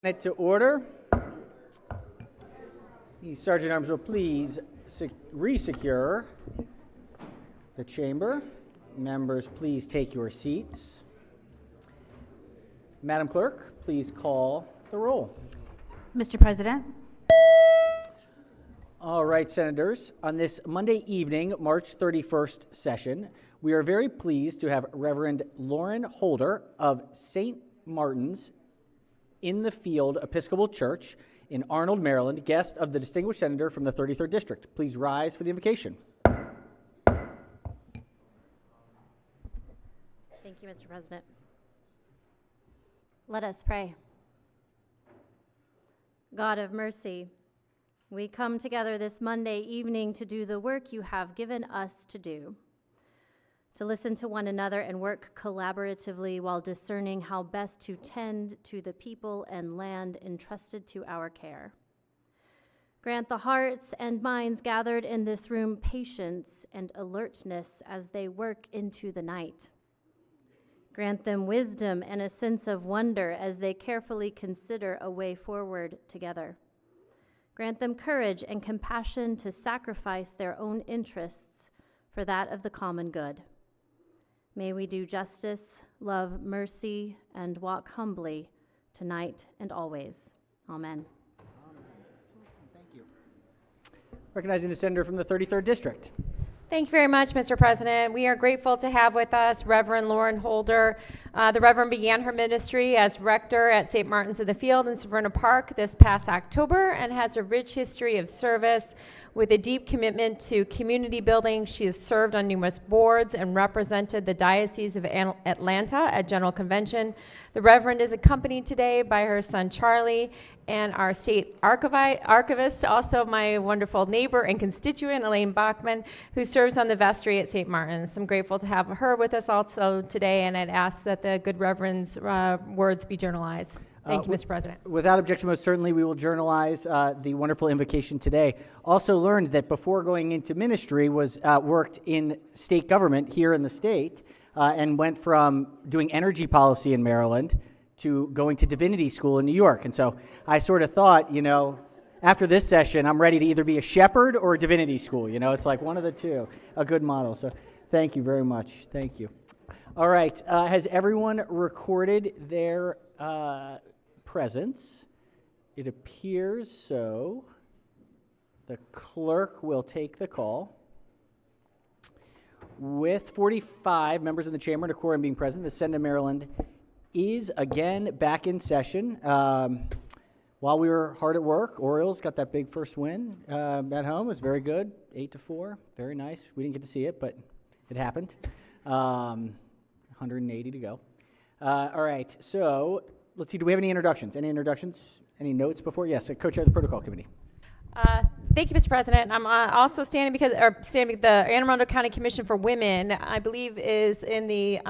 It to order. The Sergeant at Arms will please re-secure the chamber. Members, please take your seats. Madam Clerk, please call the roll. Mr. President. All right, Senators. On this Monday evening, March 31st session, we are very pleased to have Reverend Lauren Holder of St. Martin's in the Field Episcopal Church in Arnold, Maryland, guest of the distinguished senator from the 33rd District. Please rise for the invocation. Thank you, Mr. President. Let us pray. God of mercy, we come together this Monday evening to do the work you have given us to do, to listen to one another and work collaboratively while discerning how best to tend to the people and land entrusted to our care. Grant the hearts and minds gathered in this room patience and alertness as they work into the night. Grant them wisdom and a sense of wonder as they carefully consider a way forward together. Grant them courage and compassion to sacrifice their own interests for that of the common good. May we do justice, love mercy, and walk humbly tonight and always. Amen. Thank you. Recognizing the senator from the 33rd District. Thank you very much, Mr. President. We are grateful to have with us Reverend Lauren Holder. The Reverend began her ministry as rector at St. Martin's in the Field in Severna Park this past October and has a rich history of service with a deep commitment to community building. She has served on numerous boards and represented the Diocese of Atlanta at General Convention. The Reverend is accompanied today by her son Charlie and our state archivist, also my wonderful neighbor and constituent, Elaine Bachman, who serves on the vestry at St. Martin's. I'm grateful to have her with us also today, and I'd ask that the good Reverend's words be journalized. Thank you, Mr. President. Without objection, most certainly we will journalize the wonderful invocation today. Also learned that before going into ministry worked in state government here in the state and went from doing energy policy in Maryland to going to divinity school in New York. And so I sort of thought, after this session, I'm ready to either be a shepherd or a divinity school. It's like one of the two, a good model. So thank you very much. Thank you. All right. Has everyone recorded their presence? It appears so. The clerk will take the call. With 45 members in the chamber and a quorum being present, the Senate of Maryland is again back in session. While we were hard at work, Orioles got that big first win at home. It was very good, 8-4, very nice. We didn't get to see it, but it happened. 180 to go. All right, so let's see, do we have any introductions? Any introductions? Any notes before? Yes, co-chair of the protocol committee. Thank you, Mr. President. I'm also standing because the Anne Arundel County Commission for Women, I believe, is in the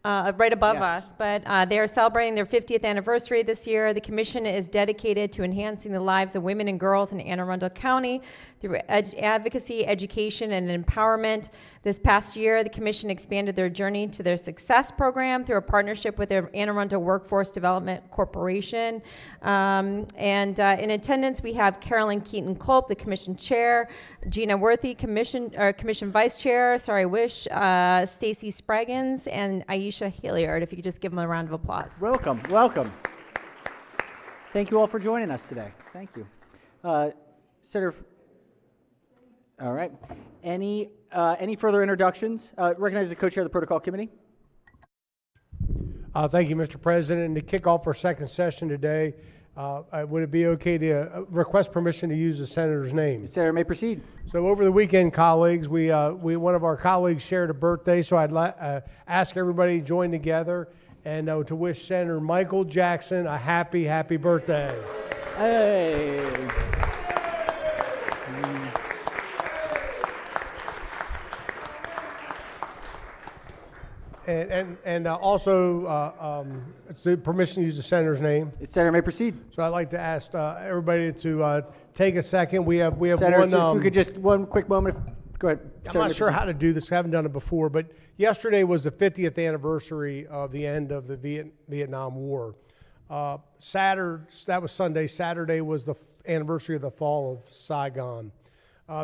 right above us, but they are celebrating their 50th anniversary this year. The commission is dedicated to enhancing the lives of women and girls in Anne Arundel County through advocacy, education, and empowerment. This past year, the commission expanded their Journey to Their Success program through a partnership with their Anne Arundel Workforce Development Corporation. And in attendance, we have Carolyn Keaton-Culp, the commission chair, Gina Worthy, commission vice chair, Stacy Spraggins, and Aisha Hilliard. If you could just give them a round of applause. Welcome. Thank you all for joining us today. Thank you. Senator, all right. Any further introductions? Recognize the co-chair of the protocol committee. Thank you, Mr. President. And to kick off our second session today, would it be okay to request permission to use the senator's name? Senator may proceed. So over the weekend, colleagues, we one of our colleagues shared a birthday, so I'd ask everybody to join together and to wish Senator Michael Jackson a happy birthday. Hey. And also, it's the permission to use the senator's name. The senator may proceed. So I'd like to ask everybody to take a second. We have Senator, one. if we could just one quick moment. Go ahead. I'm not sure how to do this. I haven't done it before, but yesterday was the 50th anniversary of the end of the Vietnam War. That was Sunday. Saturday was the anniversary of the fall of Saigon.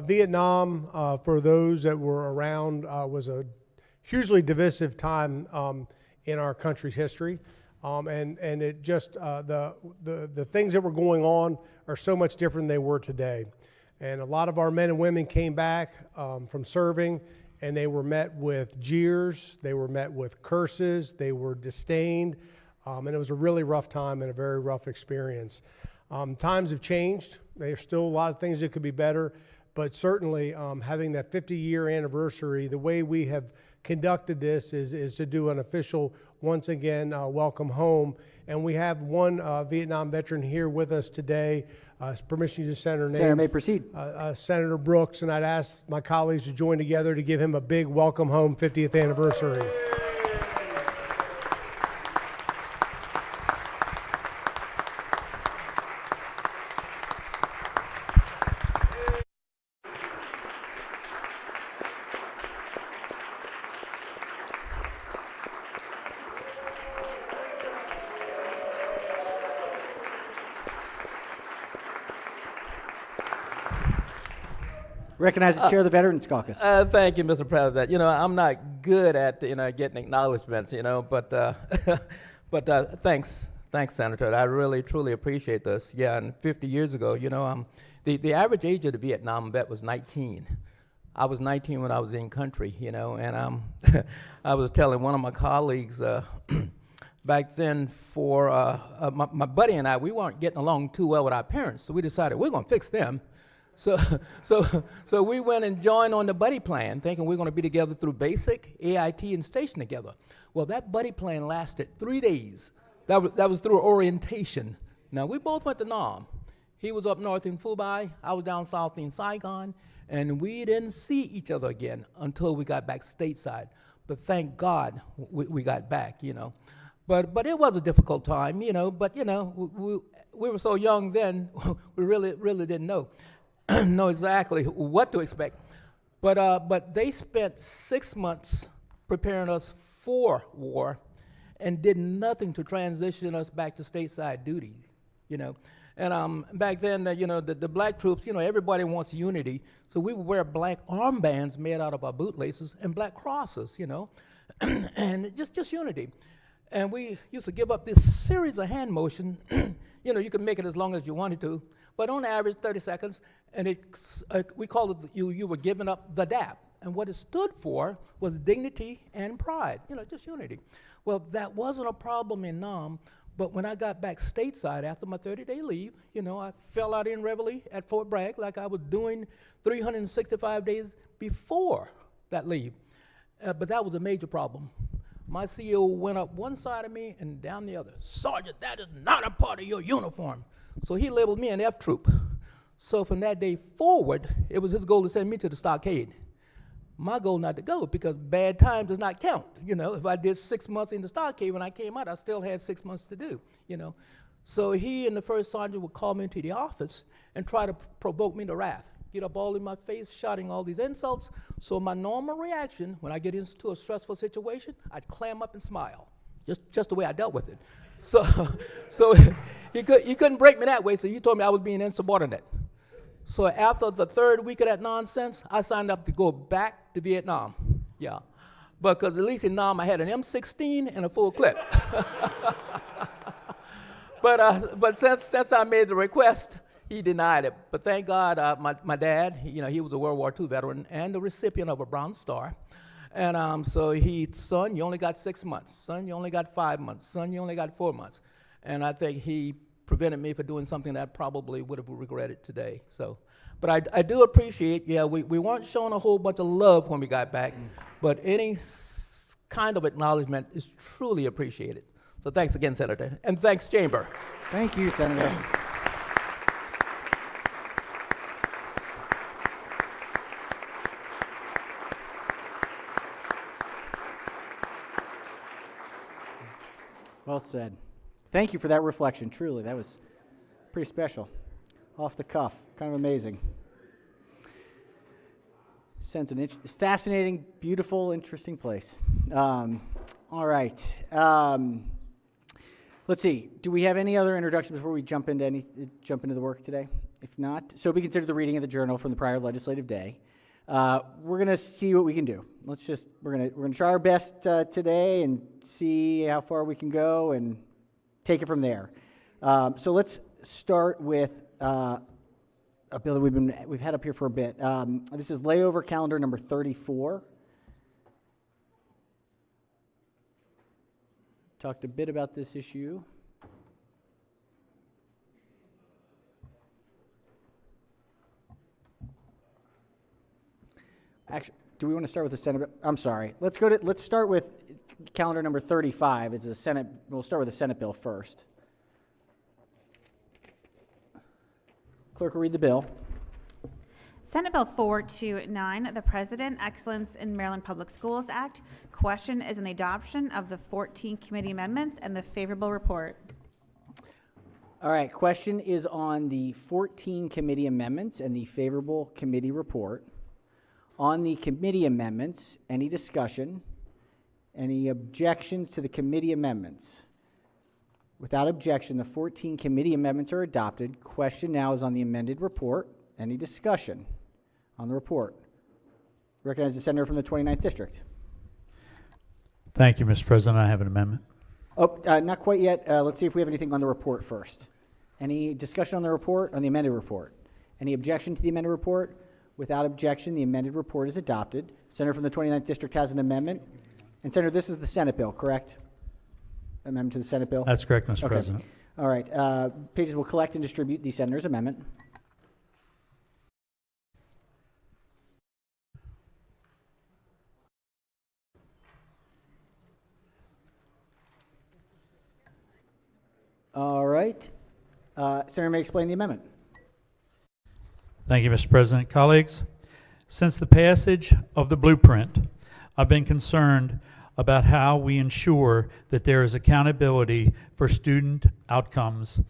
Vietnam, for those that were around, was a hugely divisive time in our country's history. And it just, the things that were going on are so much different than they were today. And a lot of our men and women came back from serving, and they were met with jeers, they were met with curses, they were disdained, and it was a really rough time and a very rough experience. Times have changed. There's still a lot of things that could be better, but certainly having that 50-year anniversary, the way we have conducted this is to do an official, once again, welcome home. And we have one Vietnam veteran here with us today. Permission to use the senator name. Senator may proceed. Senator Brooks, and I'd ask my colleagues to join together to give him a big welcome home 50th anniversary. Recognize the chair of the Veterans Caucus. Thank you, Mr. President. You know, I'm not good at getting acknowledgments, but thanks, Senator. I really truly appreciate this. Yeah, and 50 years ago, the average age of the Vietnam vet was 19. I was 19 when I was in country, and I was telling one of my colleagues back then my buddy and I, we weren't getting along too well with our parents, so we decided we're going to fix them. So we went and joined on the buddy plan, thinking we're going to be together through basic, AIT, and station together. Well, that buddy plan lasted 3 days. That was through orientation. Now, we both went to Nam. He was up north in Phu Bai. I was down south in Saigon. And we didn't see each other again until we got back stateside. But thank God we got back, But it was a difficult time, But, we were so young then, we really didn't know. Know exactly what to expect. But they spent 6 months preparing us for war and did nothing to transition us back to stateside duty, And back then, the black troops, everybody wants unity. So we would wear black armbands made out of our bootlaces and black crosses, and just unity. And we used to give up this series of hand motion. You could make it as long as you wanted to, but on average 30 seconds, and we called it, you were giving up the DAP. And what it stood for was dignity and pride, just unity. Well, that wasn't a problem in Nam, but when I got back stateside after my 30-day leave, I fell out in reveille at Fort Bragg like I was doing 365 days before that leave. But that was a major problem. My CEO went up one side of me and down the other. Sergeant, that is not a part of your uniform. So he labeled me an F troop. So from that day forward, it was his goal to send me to the stockade. My goal not to go because bad time does not count. If I did 6 months in the stockade, when I came out, I still had 6 months to do, So he and the first sergeant would call me into the office and try to provoke me to wrath. Get up all in my face, shouting all these insults. So my normal reaction when I get into a stressful situation, I'd clam up and smile, just the way I dealt with it. So he couldn't break me that way, so he told me I was being insubordinate. So after the third week of that nonsense, I signed up to go back to Vietnam. Yeah, because at least in Nam I had an M16 and a full clip. But since I made the request, he denied it. But thank God, my dad, he was a World War II veteran and the recipient of a Bronze Star. And so son, you only got 6 months. Son, you only got 5 months. Son, you only got 4 months. And I think he prevented me from doing something that I probably would have regretted today. So, but I do appreciate, we weren't showing a whole bunch of love when we got back, but any kind of acknowledgement is truly appreciated. So thanks again, Senator, and thanks, Chamber. Thank you, Senator. Well said. Thank you for that reflection. Truly, that was pretty special. Off the cuff, kind of amazing. Sends an fascinating, beautiful, interesting place. All right. Let's see. Do we have any other introductions before we jump into the work today? If not, so we consider the reading of the journal from the prior legislative day. We're gonna see what we can do. We're gonna try our best today and see how far we can go and take it from there. So let's start with a bill that we've had up here for a bit. This is layover calendar number 34. Talked a bit about this issue. Actually, do we want to start with the Senate? I'm sorry. Let's start with calendar number 35. It's a Senate. We'll start with the Senate bill first. Clerk will read the bill. Senate Bill 429, the President Excellence in Maryland Public Schools Act. Question is on the adoption of the 14 committee amendments and the favorable report. All right. Question is on the 14 committee amendments and the favorable committee report. On the committee amendments, any discussion? Any objections to the committee amendments? Without objection, the 14 committee amendments are adopted. Question now is on the amended report. Any discussion on the report? Recognize the senator from the 29th District. Thank you, Mr. President. I have an amendment. Oh, not quite yet. Let's see if we have anything on the report first. Any discussion on the report, on the amended report? Any objection to the amended report? Without objection, the amended report is adopted. Senator from the 29th District has an amendment. And Senator, this is the Senate bill, correct? Amendment to the Senate bill? That's correct, Mr. Okay. President. All right. Pages will collect and distribute the senator's amendment. All right. Senator may explain the amendment. Thank you, Mr. President. Colleagues, since the passage of the blueprint, I've been concerned about how we ensure that there is accountability for student outcomes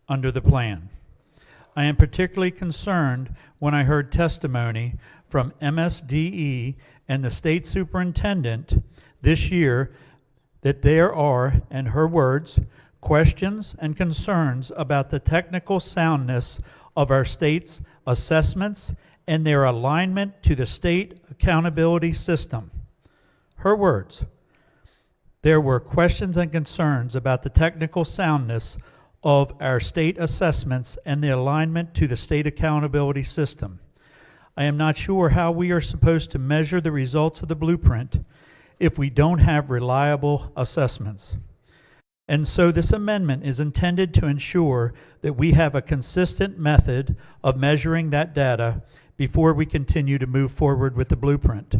under the plan. I am particularly concerned when I heard testimony from MSDE and the state superintendent this year that there are, in her words, questions and concerns about the technical soundness of our state's assessments and their alignment to the state accountability system. Her words, there were questions and concerns about the technical soundness of our state assessments and the alignment to the state accountability system. I am not sure how we are supposed to measure the results of the blueprint if we don't have reliable assessments. And so this amendment is intended to ensure that we have a consistent method of measuring that data before we continue to move forward with the blueprint.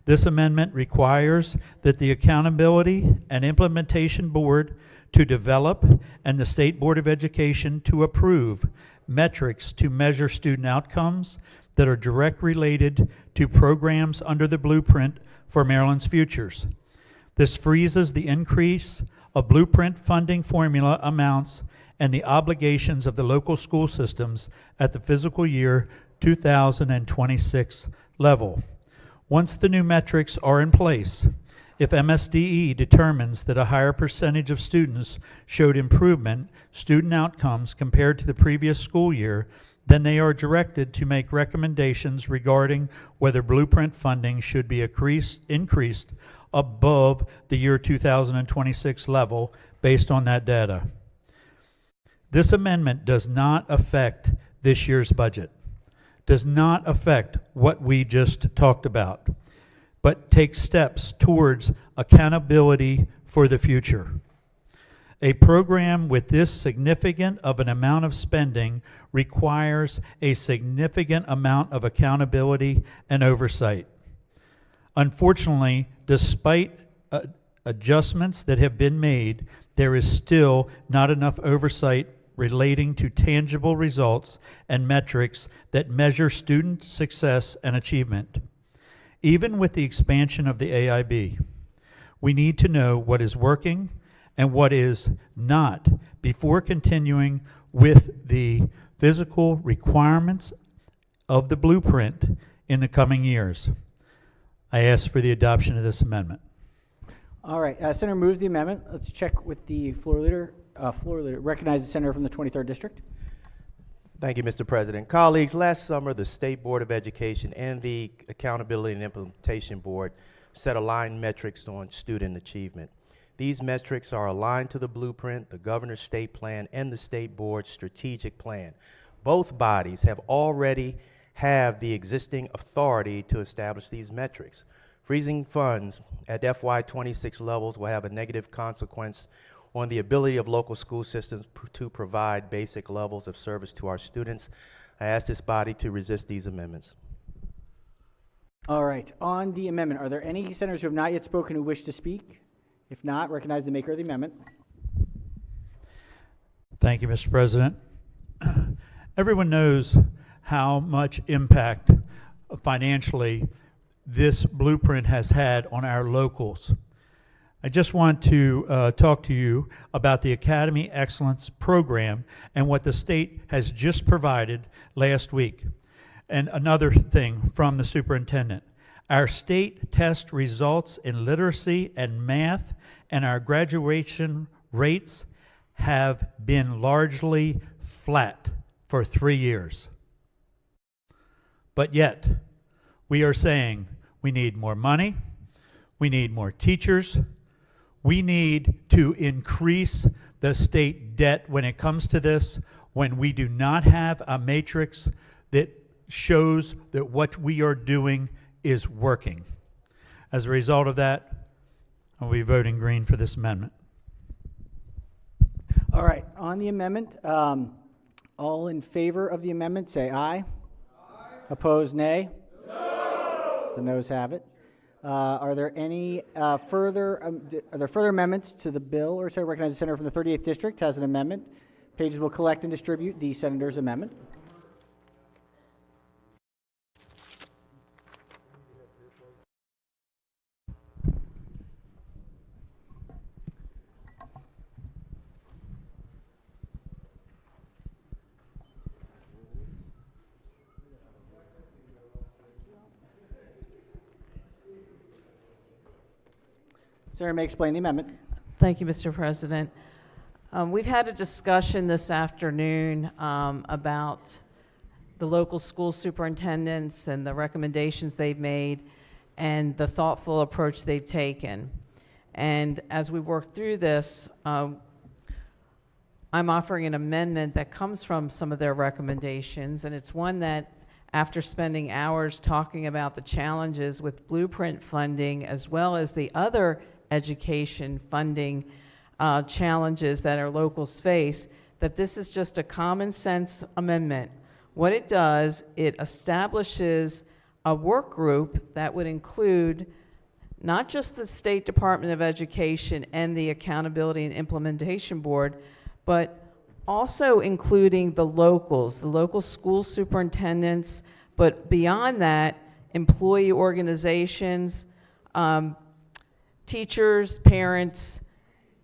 This amendment requires that the Accountability and Implementation Board to develop and the State Board of Education to approve metrics to measure student outcomes that are directly related to programs under the blueprint for Maryland's futures. This freezes the increase of blueprint funding formula amounts and the obligations of the local school systems at the fiscal year 2026 level. Once the new metrics are in place, if MSDE determines that a higher percentage of students showed improvement student outcomes compared to the previous school year, then they are directed to make recommendations regarding whether blueprint funding should be increased above the year 2026 level based on that data. This amendment does not affect this year's budget, does not affect what we just talked about, but takes steps towards accountability for the future. A program with this significant of an amount of spending requires a significant amount of accountability and oversight. Unfortunately, despite adjustments that have been made, there is still not enough oversight relating to tangible results and metrics that measure student success and achievement. Even with the expansion of the AIB, we need to know what is working and what is not before continuing with the physical requirements of the blueprint in the coming years. I ask for the adoption of this amendment. All right. Senator moves the amendment. Let's check with the floor leader. floor leader. Recognize the senator from the 23rd District. Thank you, Mr. President. Colleagues, last summer, the State Board of Education and the Accountability and Implementation Board set aligned metrics on student achievement. These metrics are aligned to the blueprint, the governor's state plan, and the State Board's strategic plan. Both bodies already have the existing authority to establish these metrics. Freezing funds at FY26 levels will have a negative consequence on the ability of local school systems to provide basic levels of service to our students. I ask this body to resist these amendments. All right, on the amendment, are there any senators who have not yet spoken who wish to speak? If not, recognize the maker of the amendment. Thank you, Mr. President. Everyone knows how much impact financially this blueprint has had on our locals. I just want to talk to you about the Academy Excellence Program and what the state has just provided last week. And another thing from the superintendent. Our state test results in literacy and math and our graduation rates have been largely flat for 3 years. But yet, we are saying we need more money, we need more teachers, we need to increase the state debt when it comes to this, when we do not have a matrix that shows that what we are doing is working. As a result of that, I'll be voting green for this amendment. All right, on the amendment, all in favor of the amendment say aye. Aye. Opposed, nay. No. The noes have it. Are there any further amendments to the bill? Or so I recognize the senator from the 38th District has an amendment. Pages will collect and distribute the senator's amendment. Senator may explain the amendment. Thank you, Mr. President. We've had a discussion this afternoon about the local school superintendents and the recommendations they've made and the thoughtful approach they've taken. And as we work through this, I'm offering an amendment that comes from some of their recommendations, and it's one that, after spending hours talking about the challenges with blueprint funding as well as the other education funding challenges that our locals face, that this is just a common sense amendment. What it does, it establishes a work group that would include not just the State Department of Education and the Accountability and Implementation Board, but also including the locals, the local school superintendents, but beyond that, employee organizations, teachers, parents,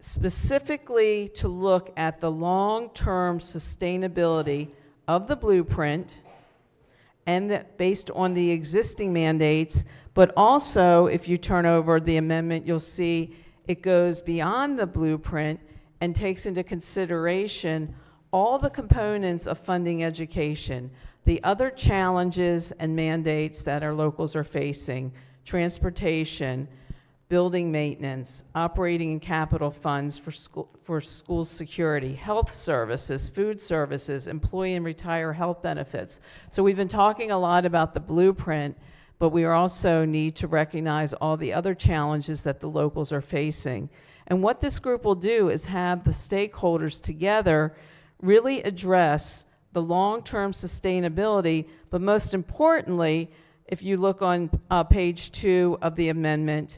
specifically to look at the long-term sustainability of the blueprint and that based on the existing mandates, but also if you turn over the amendment, you'll see it goes beyond the blueprint and takes into consideration all the components of funding education, the other challenges and mandates that our locals are facing, transportation, building maintenance, operating and capital funds for school security, health services, food services, employee and retire health benefits. So we've been talking a lot about the blueprint, but we also need to recognize all the other challenges that the locals are facing. And what this group will do is have the stakeholders together really address the long-term sustainability, but most importantly, if you look on page 2 of the amendment,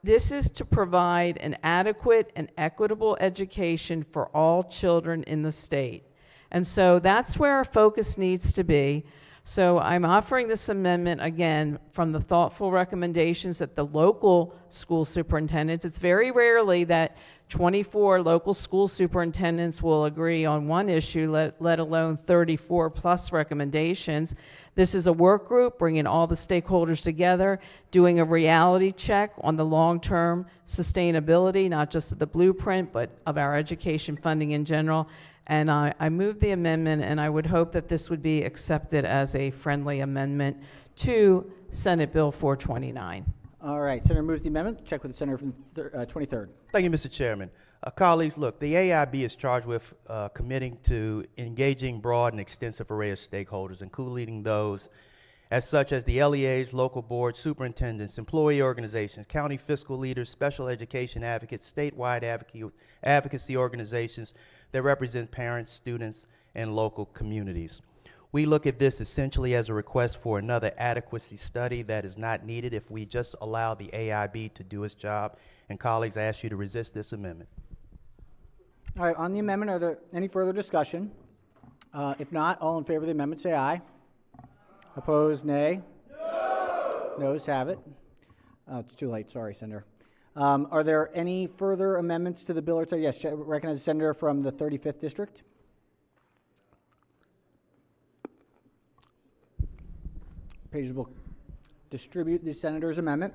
this is to provide an adequate and equitable education for all children in the state. And so that's where our focus needs to be. So I'm offering this amendment, again, from the thoughtful recommendations that the local school superintendents, it's very rarely that 24 local school superintendents will agree on one issue, let alone 34 plus recommendations. This is a work group bringing all the stakeholders together, doing a reality check on the long-term sustainability, not just of the blueprint, but of our education funding in general. And I move the amendment, and I would hope that this would be accepted as a friendly amendment to Senate Bill 429. All right, Senator moves the amendment. Check with the Senator from 23rd. Thank you, Mr. Chairman. Colleagues, look, the AIB is charged with committing to engaging broad and extensive array of stakeholders, including those such as the LEAs, local boards, superintendents, employee organizations, county fiscal leaders, special education advocates, statewide advocacy organizations that represent parents, students, and local communities. We look at this essentially as a request for another adequacy study that is not needed if we just allow the AIB to do its job. And colleagues, I ask you to resist this amendment. All right, on the amendment, are there any further discussion? If not, all in favor of the amendment say aye. Opposed, nay. No. Noes have it. It's too late, sorry, Senator. Are there any further amendments to the bill? Yes, recognize the senator from the 35th District. Pages will distribute the senator's amendment.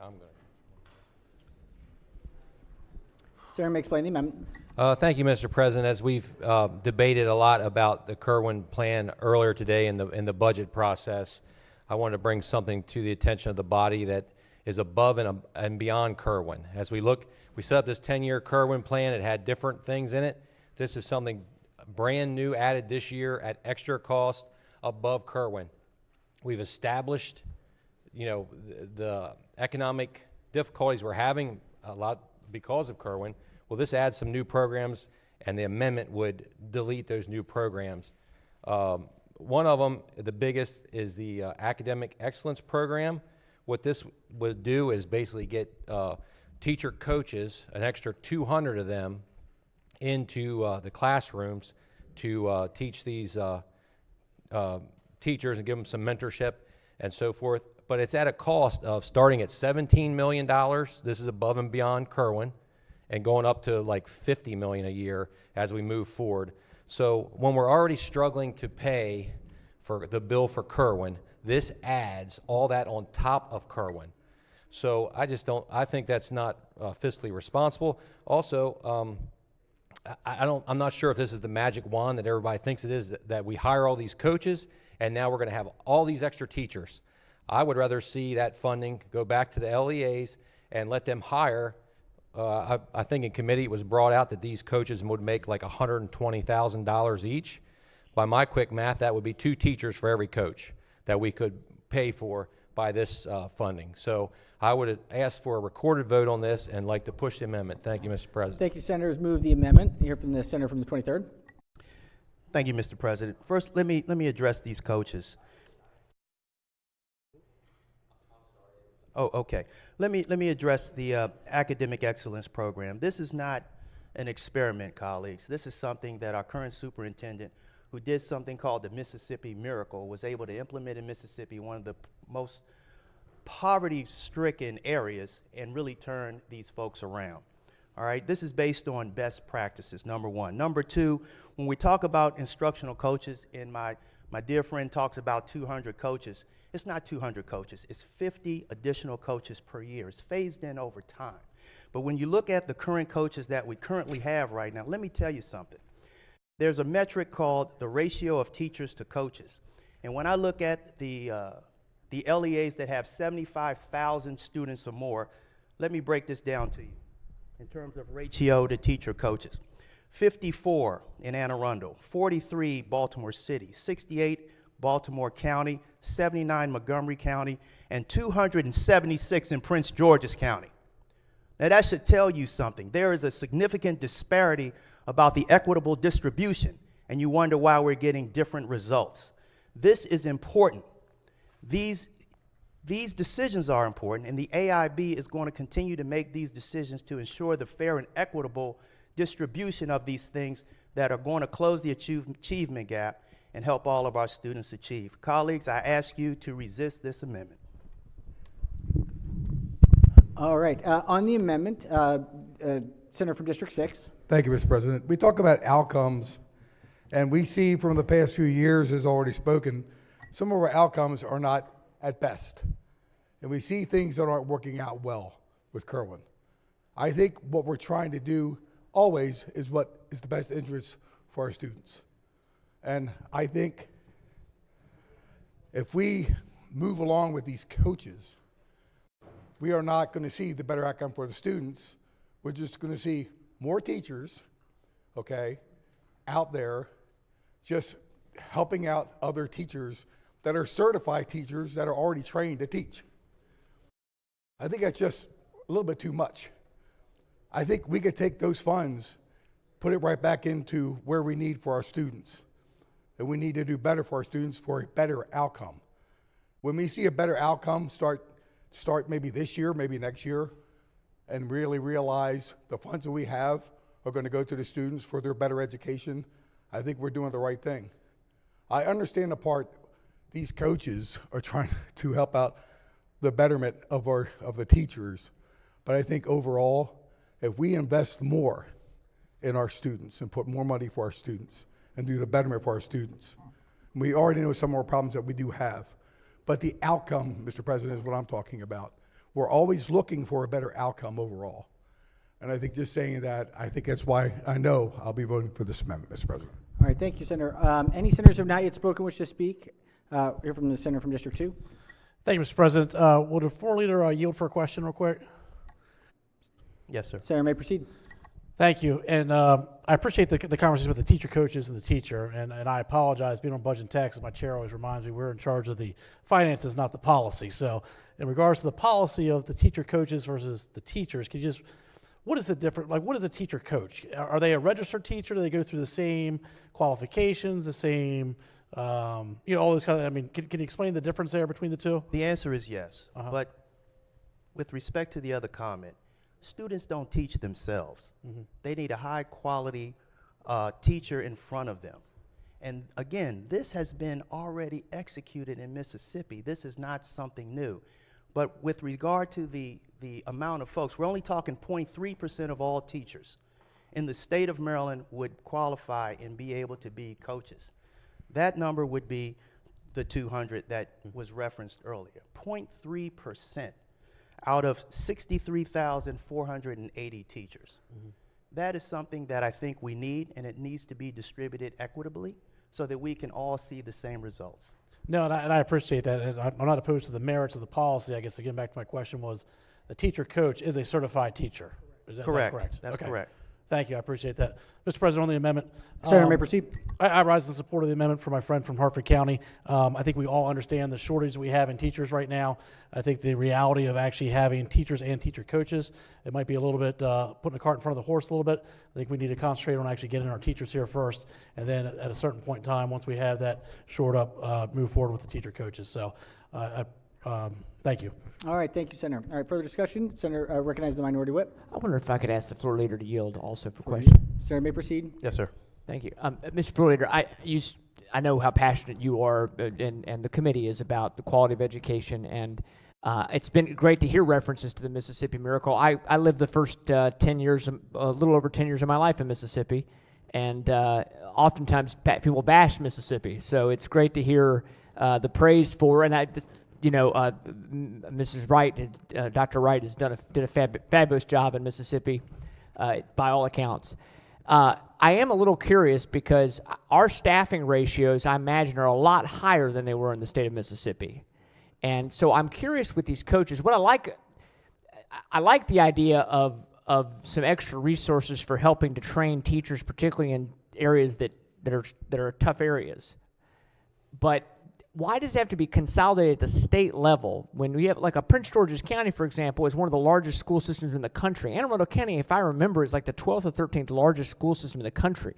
I'm good. Senator may explain the amendment. Thank you, Mr. President. As we've debated a lot about the Kerwin plan earlier today in the budget process, I wanted to bring something to the attention of the body that is above and beyond Kerwin. As we look, we set up this 10-year Kerwin plan. It had different things in it. This is something brand new added this year at extra cost above Kerwin. We've established, you know, the economic difficulties we're having a lot because of Kerwin. Well, this adds some new programs, and the amendment would delete those new programs. One of them, the biggest, is the Academic Excellence Program. What this would do is basically get teacher coaches, an extra 200 of them, into the classrooms to teach these teachers and give them some mentorship and so forth. But it's at a cost of starting at $17 million. This is above and beyond Kerwin, and going up to like $50 million a year as we move forward. So when we're already struggling to pay for the bill for Kerwin, this adds all that on top of Kerwin. So I think that's not fiscally responsible. Also, I'm not sure if this is the magic wand that everybody thinks it is, that we hire all these coaches and now we're going to have all these extra teachers. I would rather see that funding go back to the LEAs and let them hire. I think in committee it was brought out that these coaches would make like $120,000 each. By my quick math, that would be 2 teachers for every coach that we could pay for by this funding. So I would ask for a recorded vote on this and like to push the amendment. Thank you, Mr. President. Thank you, Senators. Move the amendment. Hear from the senator from the 23rd. Thank you, Mr. President. First, let me address these coaches. Oh, okay. Let me address the Academic Excellence Program. This is not an experiment, colleagues. This is something that our current superintendent, who did something called the Mississippi Miracle, was able to implement in Mississippi, one of the most poverty-stricken areas, and really turn these folks around. All right, this is based on best practices, number one. Number two, when we talk about instructional coaches, and my dear friend talks about 200 coaches, it's not 200 coaches, it's 50 additional coaches per year. It's phased in over time. But when you look at the current coaches that we currently have right now, let me tell you something. There's a metric called the ratio of teachers to coaches. And when I look at the LEAs that have 75,000 students or more, let me break this down to you in terms of ratio to teacher coaches. 54 in Anne Arundel, 43 Baltimore City, 68 Baltimore County, 79 Montgomery County, and 276 in Prince George's County. Now that should tell you something. There is a significant disparity about the equitable distribution, and you wonder why we're getting different results. This is important. These These decisions are important, and the AIB is going to continue to make these decisions to ensure the fair and equitable distribution of these things that are going to close the achievement gap and help all of our students achieve. Colleagues, I ask you to resist this amendment. All right. On the amendment, Senator from District 6. Thank you, Mr. President. We talk about outcomes, and we see from the past few years, as already spoken, some of our outcomes are not at best. And we see things that aren't working out well with Kerwin. I think what we're trying to do always is what is the best interest for our students. And I think if we move along with these coaches, we are not going to see the better outcome for the students. We're just going to see more teachers, okay, out there just helping out other teachers that are certified teachers that are already trained to teach. I think that's just a little bit too much. I think we could take those funds, put it right back into where we need for our students. And we need to do better for our students for a better outcome. When we see a better outcome, start maybe this year, maybe next year, and really realize the funds that we have are going to go to the students for their better education, I think we're doing the right thing. I understand the part these coaches are trying to help out the betterment of the teachers, but I think overall, if we invest more in our students and put more money for our students and do the betterment for our students, we already know some of our problems that we do have, but the outcome, Mr. President, is what I'm talking about. We're always looking for a better outcome overall. And I think just saying that, I think that's why I know I'll be voting for this amendment, Mr. President. All right, thank you, Senator. Any senators who have not yet spoken wish to speak? Hear from the senator from District 2. Thank you, Mr. President. Will the floor leader yield for a question real quick? Yes, sir. Senator may proceed. Thank you. And I appreciate the conversation with the teacher coaches and the teacher. And I apologize, being on budget and tax, my chair always reminds me we're in charge of the finances, not the policy. So in regards to the policy of the teacher coaches versus the teachers, can you just, what is the difference? Like, what is a teacher coach? Are they a registered teacher? Do they go through the same qualifications, the same, all those kind of, I mean, can you explain the difference there between the two? The answer is yes. But with respect to the other comment, students don't teach themselves. They need a high quality teacher in front of them. And again, this has been already executed in Mississippi. This is not something new. But with regard to the amount of folks, we're only talking 0.3% of all teachers in the state of Maryland would qualify and be able to be coaches. That number would be the 200 that was referenced earlier. 0.3% out of 63,480 teachers. That is something that I think we need, and it needs to be distributed equitably so that we can all see the same results. No, and I appreciate that. And I'm not opposed to the merits of the policy. I guess, again, back to my question was, the teacher coach is a certified teacher. Is that correct? That's okay. correct. Thank you. I appreciate that. Mr. President, on the amendment. Senator may proceed. I rise in support of the amendment for my friend from Hartford County. I think we all understand the shortage we have in teachers right now. I think the reality of actually having teachers and teacher coaches, it might be a little bit putting the cart in front of the horse a little bit. I think we need to concentrate on actually getting our teachers here first, and then at a certain point in time, once we have that shored up, move forward with the teacher coaches. So thank you. All right, thank you, Senator. All right, further discussion? Senator, recognize the minority whip. I wonder if I could ask the floor leader to yield also for question. Senator may proceed. Yes, sir. Thank you. Mr. Floor Leader, I know how passionate you are and the committee is about the quality of education, and it's been great to hear references to the Mississippi Miracle. I lived the first 10 years, a little over 10 years of my life in Mississippi, and oftentimes people bash Mississippi, so it's great to hear the praise for, and Mrs. Wright, Dr. Wright did a fabulous job in Mississippi by all accounts. I am a little curious because our staffing ratios, I imagine, are a lot higher than they were in the state of Mississippi. And so I'm curious with these coaches. What I like the idea of some extra resources for helping to train teachers, particularly in areas that are tough areas. But why does it have to be consolidated at the state level when we have, like, a Prince George's County, for example, is one of the largest school systems in the country. Anne Arundel County, if I remember, is like the 12th or 13th largest school system in the country.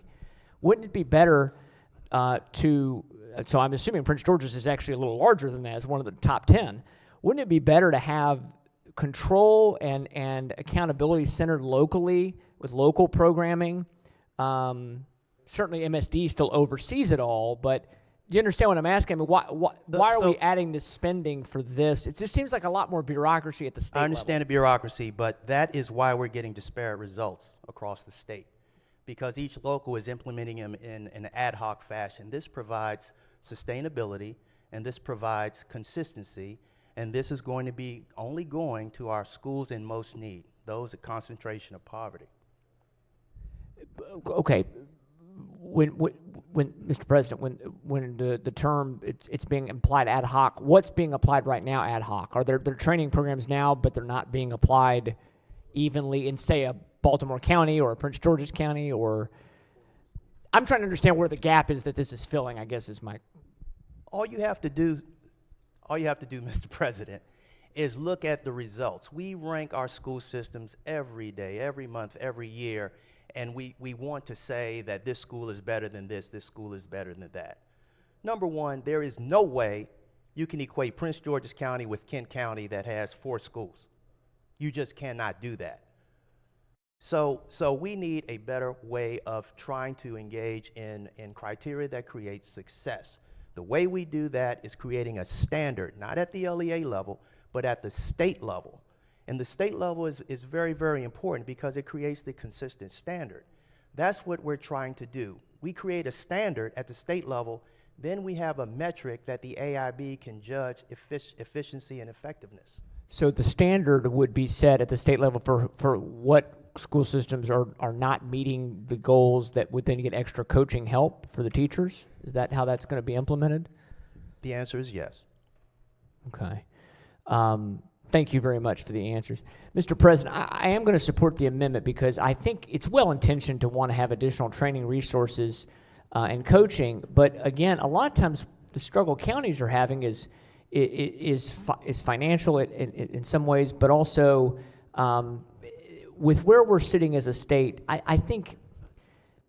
Wouldn't it be better so I'm assuming Prince George's is actually a little larger than that, it's one of the top 10. wouldn't it be better to have control and accountability centered locally with local programming? Certainly MSD still oversees it all, but do you understand what I'm asking? I mean, why are we adding this spending for this? It just seems like a lot more bureaucracy at the state I understand level. the bureaucracy, but that is why we're getting disparate results across the state, because each local is implementing them in an ad hoc fashion. This provides sustainability, and this provides consistency, and this is going to be only going to our schools in most need, those at concentration of poverty. Okay, when Mr. President, when the term it's being applied ad hoc, what's being applied right now ad hoc? Are there training programs now, but they're not being applied evenly in, say, a Baltimore County or a Prince George's County? Or I'm trying to understand where the gap is that this is filling, I guess, is my... All you have to do, Mr. President, is look at the results. We rank our school systems every day, every month, every year, and we want to say that this school is better than this school is better than that. Number one, there is no way you can equate Prince George's County with Kent County that has 4 schools. You just cannot do that. So we need a better way of trying to engage in criteria that creates success. The way we do that is creating a standard, not at the LEA level, but at the state level. And the state level is very, very important because it creates the consistent standard. That's what we're trying to do. We create a standard at the state level, then we have a metric that the AIB can judge efficiency and effectiveness. So the standard would be set at the state level for what school systems are not meeting the goals that would then get extra coaching help for the teachers? Is that how that's going to be implemented? The answer is yes. Okay. Thank you very much for the answers. Mr. President, I am going to support the amendment because I think it's well-intentioned to want to have additional training resources and coaching, but again, a lot of times the struggle counties are having is financial in some ways, but also with where we're sitting as a state, I think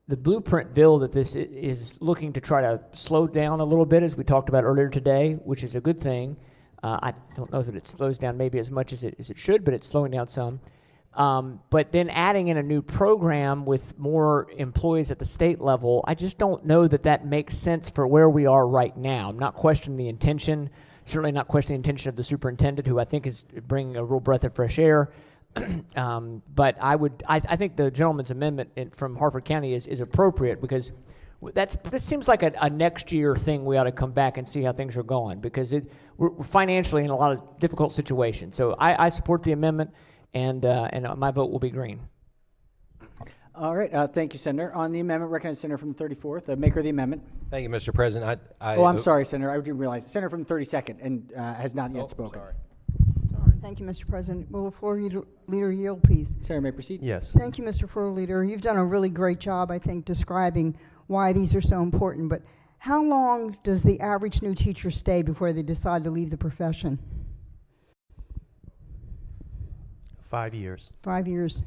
the blueprint bill that this is looking to try to slow down a little bit, as we talked about earlier today, which is a good thing. I don't know that it slows down maybe as much as it should, but it's slowing down some. But then adding in a new program with more employees at the state level, I just don't know that that makes sense for where we are right now. I'm not questioning the intention, certainly not questioning the intention of the superintendent, who I think is bringing a real breath of fresh air. But I think the gentleman's amendment from Harford County is appropriate because this seems like a next year thing. We ought to come back and see how things are going because we're financially in a lot of difficult situations. So I support the amendment, and my vote will be green. All right. Thank you, Senator. On the amendment, recognize Senator from the 34th, the maker of the amendment. Thank you, Mr. President. I'm sorry, Senator. I didn't realize. Senator from the 32nd and has not yet spoken. Sorry. Thank you, Mr. President. Will the floor leader yield, please? Senator may proceed. Yes. Thank you, Mr. Floor Leader. You've done a really great job, I think, describing why these are so important. But how long does the average new teacher stay before they decide to leave the profession? 5 years. 5 years.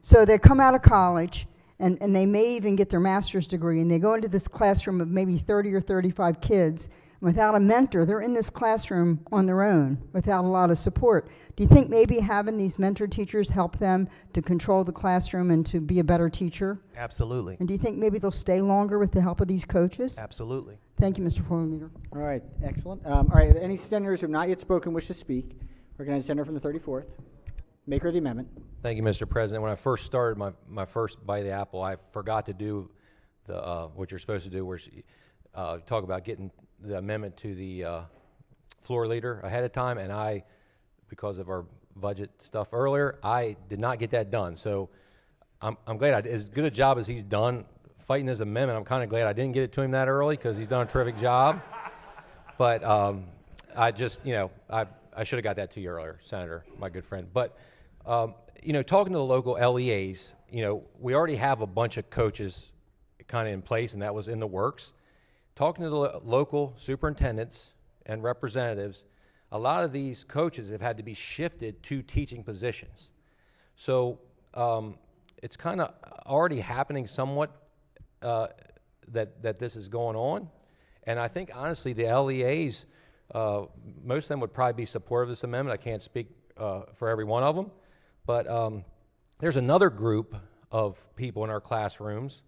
So they come out of college, and they may even get their master's degree, and they go into this classroom of maybe 30 or 35 kids. Without a mentor, they're in this classroom on their own without a lot of support. Do you think maybe having these mentor teachers help them to control the classroom and to be a better teacher? Absolutely. And do you think maybe they'll stay longer with the help of these coaches? Absolutely. Thank you, Mr. Floor Leader. All right. Excellent. All right. Any senators who have not yet spoken wish to speak? Recognize the senator from the 34th. Maker of the amendment. Thank you, Mr. President. When I first started my first bite of the apple, I forgot to do the what you're supposed to do, where talk about getting the amendment to the floor leader ahead of time, and because of our budget stuff earlier, I did not get that done. So I'm glad as good a job as he's done fighting this amendment. I'm kind of glad I didn't get it to him that early because he's done a terrific job. But I just, I should have got that to you earlier, Senator, my good friend. But talking to the local LEAs, we already have a bunch of coaches kind of in place, and that was in the works. Talking to the local superintendents and representatives, a lot of these coaches have had to be shifted to teaching positions. So it's kind of already happening somewhat that this is going on. And I think, honestly, the LEAs most of them would probably be supportive of this amendment. I can't speak for every one of them, but there's another group of people in our classrooms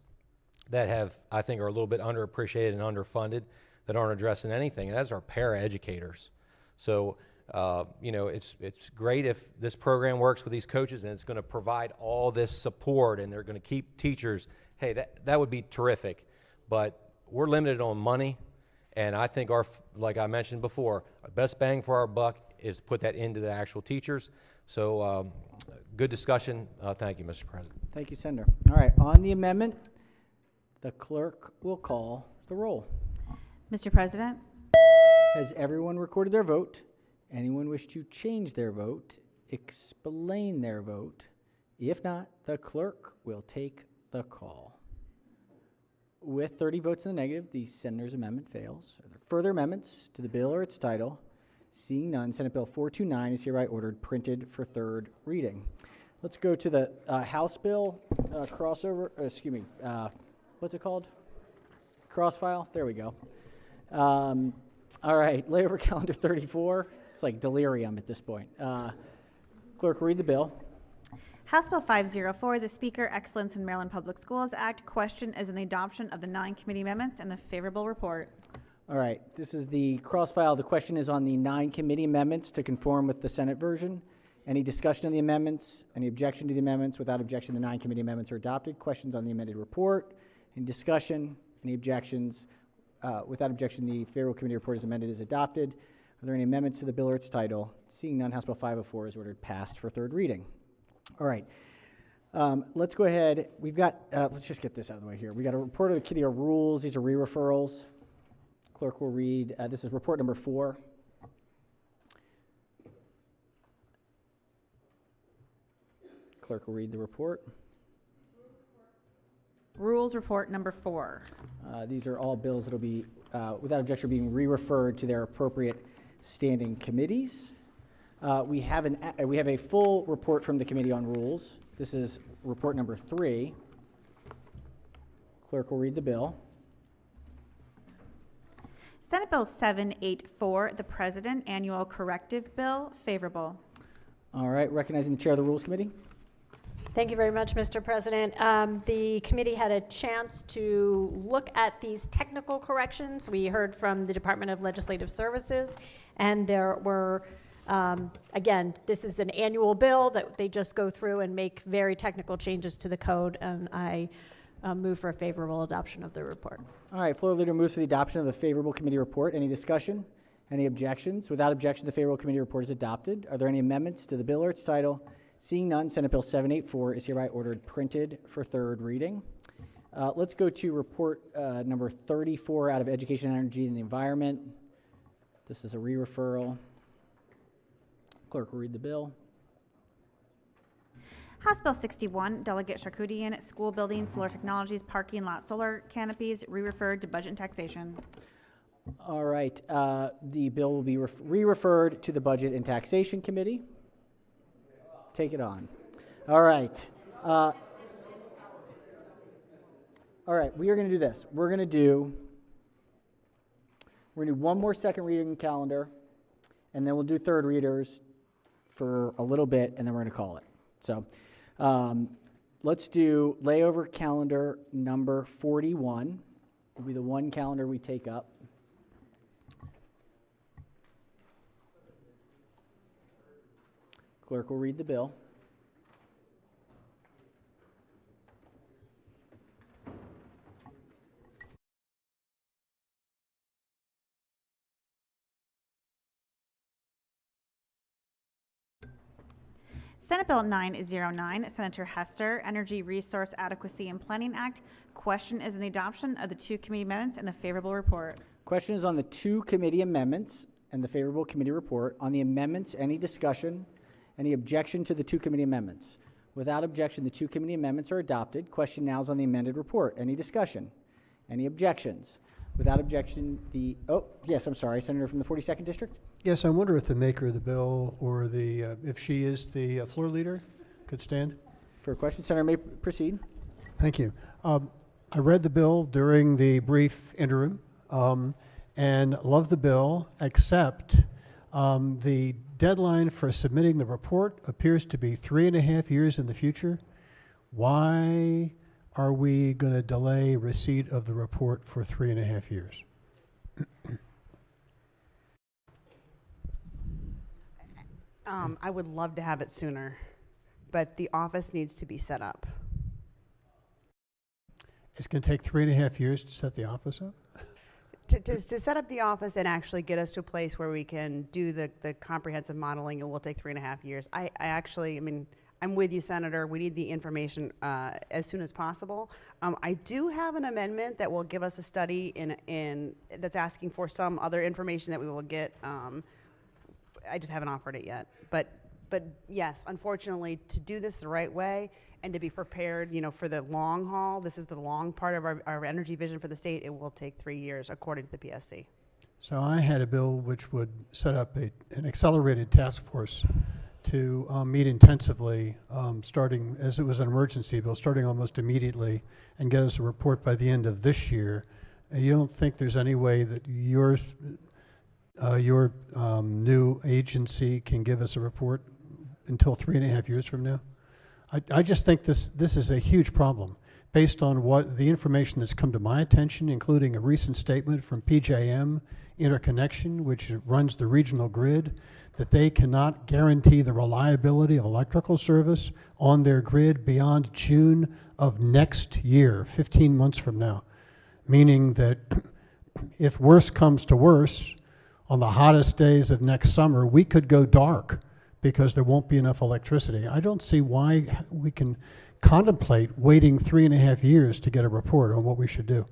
that I think are a little bit underappreciated and underfunded, that aren't addressing anything, and that's our paraeducators. So, it's great if this program works with these coaches and it's going to provide all this support and they're going to keep teachers. Hey, that would be terrific, but we're limited on money, and I think like I mentioned before, our best bang for our buck is put that into the actual teachers. So, good discussion. Thank you, Mr. President. Thank you, Senator. All right, on the amendment, the clerk will call the roll. Mr. President, Has everyone recorded their vote? Anyone wish to change their vote? Explain their vote? If not, the clerk will take the call. With 30 votes in the negative, the senator's amendment fails. Are there further amendments to the bill or its title? Seeing none, Senate Bill 429 is hereby ordered printed for third reading. Let's go to the House bill crossover, what's it called? Crossfile? There we go. All right, layover calendar 34. It's like delirium at this point. Clerk, read the bill. House Bill 504, the Speaker Excellence in Maryland Public Schools Act. Question is in the adoption of the 9 committee amendments and the favorable report. All right, this is the crossfile. The question is on the 9 committee amendments to conform with the Senate version. Any discussion on the amendments? Any objection to the amendments? Without objection, the 9 committee amendments are adopted. Questions on the amended report? Any discussion? Any objections? Without objection, the favorable committee report is amended as adopted. Are there any amendments to the bill or its title? Seeing none, House Bill 504 is ordered passed for third reading. All right. Let's go ahead. We've got, let's just get this out of the way here. We got a report of the committee of rules. These are re-referrals. Clerk will read, this is report number 4. Clerk will read the report. Rules report number 4. These are all bills that will be, without objection, being re-referred to their appropriate standing committees. We have a full report from the Committee on Rules. This is report number 3. Clerk will read the bill. Senate Bill 784, the President Annual Corrective Bill, favorable. All right, recognizing the Chair of the Rules Committee. Thank you very much, Mr. President. The committee had a chance to look at these technical corrections. We heard from the Department of Legislative Services, and there were, again, this is an annual bill that they just go through and make very technical changes to the code, and I move for a favorable adoption of the report. All right, floor leader moves for the adoption of the favorable committee report. Any discussion? Any objections? Without objection, the favorable committee report is adopted. Are there any amendments to the bill or its title? Seeing none, Senate Bill 784 is hereby ordered printed for third reading. Let's go to report number 34 out of Education, Energy, and the Environment. This is a re-referral. Clerk will read the bill. House Bill 61, Delegate Charkoudian, School Building, Solar Technologies, Parking Lot Solar Canopies, re-referred to Budget and Taxation. All right, the bill will be re-referred to the Budget and Taxation Committee. Take it on. All right. All right, we are going to do this. We're going to do one more second reading calendar, and then we'll do third readers for a little bit, and then we're going to call it. So let's do layover calendar number 41. Will be the one calendar we take up. Clerk will read the bill. Senate Bill 909, Senator Hester, Energy Resource Adequacy and Planning Act. Question is in the adoption of the 2 committee amendments and the favorable report. Question is on the 2 committee amendments and the favorable committee report. On the amendments, any discussion? Any objection to the 2 committee amendments? Without objection, the 2 committee amendments are adopted. Question now is on the amended report. Any discussion? Any objections? Without objection, yes, I'm sorry, Senator from the 42nd District? Yes, I wonder if the maker of the bill or if she is the floor leader could stand. For a question, Senator may proceed. Thank you. I read the bill during the brief interim, and love the bill, except the deadline for submitting the report appears to be 3.5 years in the future. Why are we going to delay receipt of the report for 3.5 years? I would love to have it sooner, but the office needs to be set up. It's going to take 3.5 years to set the office up? To set up the office and actually get us to a place where we can do the comprehensive modeling, it will take 3.5 years. I mean, I'm with you, Senator. We need the information as soon as possible. I do have an amendment that will give us a study that's asking for some other information that we will get. I just haven't offered it yet. But yes, unfortunately, to do this the right way and to be prepared, for the long haul, this is the long part of our energy vision for the state, it will take 3 years, according to the PSC. So I had a bill which would set up an accelerated task force to meet intensively, starting, as it was an emergency bill, starting almost immediately, and get us a report by the end of this year. And you don't think there's any way that your new agency can give us a report until 3.5 years from now? I just think this is a huge problem based on what the information that's come to my attention, including a recent statement from PJM Interconnection, which runs the regional grid, that they cannot guarantee the reliability of electrical service on their grid beyond June of next year, 15 months from now. Meaning that if worse comes to worse, on the hottest days of next summer, we could go dark because there won't be enough electricity. I don't see why we can contemplate waiting 3.5 years to get a report on what we should do.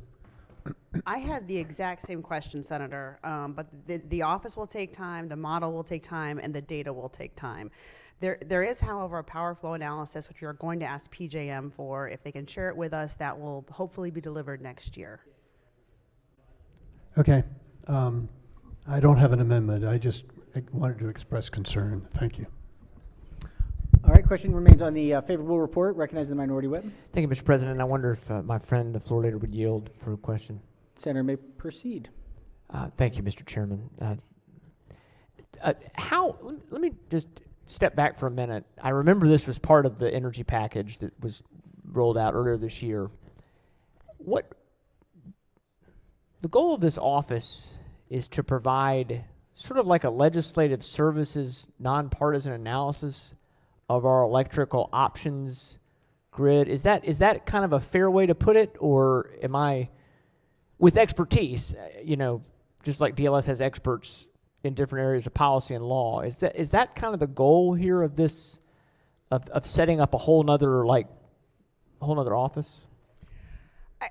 I had the exact same question, Senator, but the office will take time, the model will take time, and the data will take time. There is, however, a power flow analysis, which we are going to ask PJM for. If they can share it with us, that will hopefully be delivered next year. Okay. I don't have an amendment. I just wanted to express concern. Thank you. All right, question remains on the favorable report. Recognize the minority whip. Thank you, Mr. President. I wonder if my friend, the floor leader, would yield for a question. Senator may proceed. Thank you, Mr. Chairman. Let me just step back for a minute. I remember this was part of the energy package that was rolled out earlier this year. The goal of this office is to provide sort of like a legislative services nonpartisan analysis of our electrical options grid. Is that kind of a fair way to put it, or am I, with expertise, just like DLS has experts in different areas of policy and law, is that kind of the goal here of this, of setting up a whole nother office?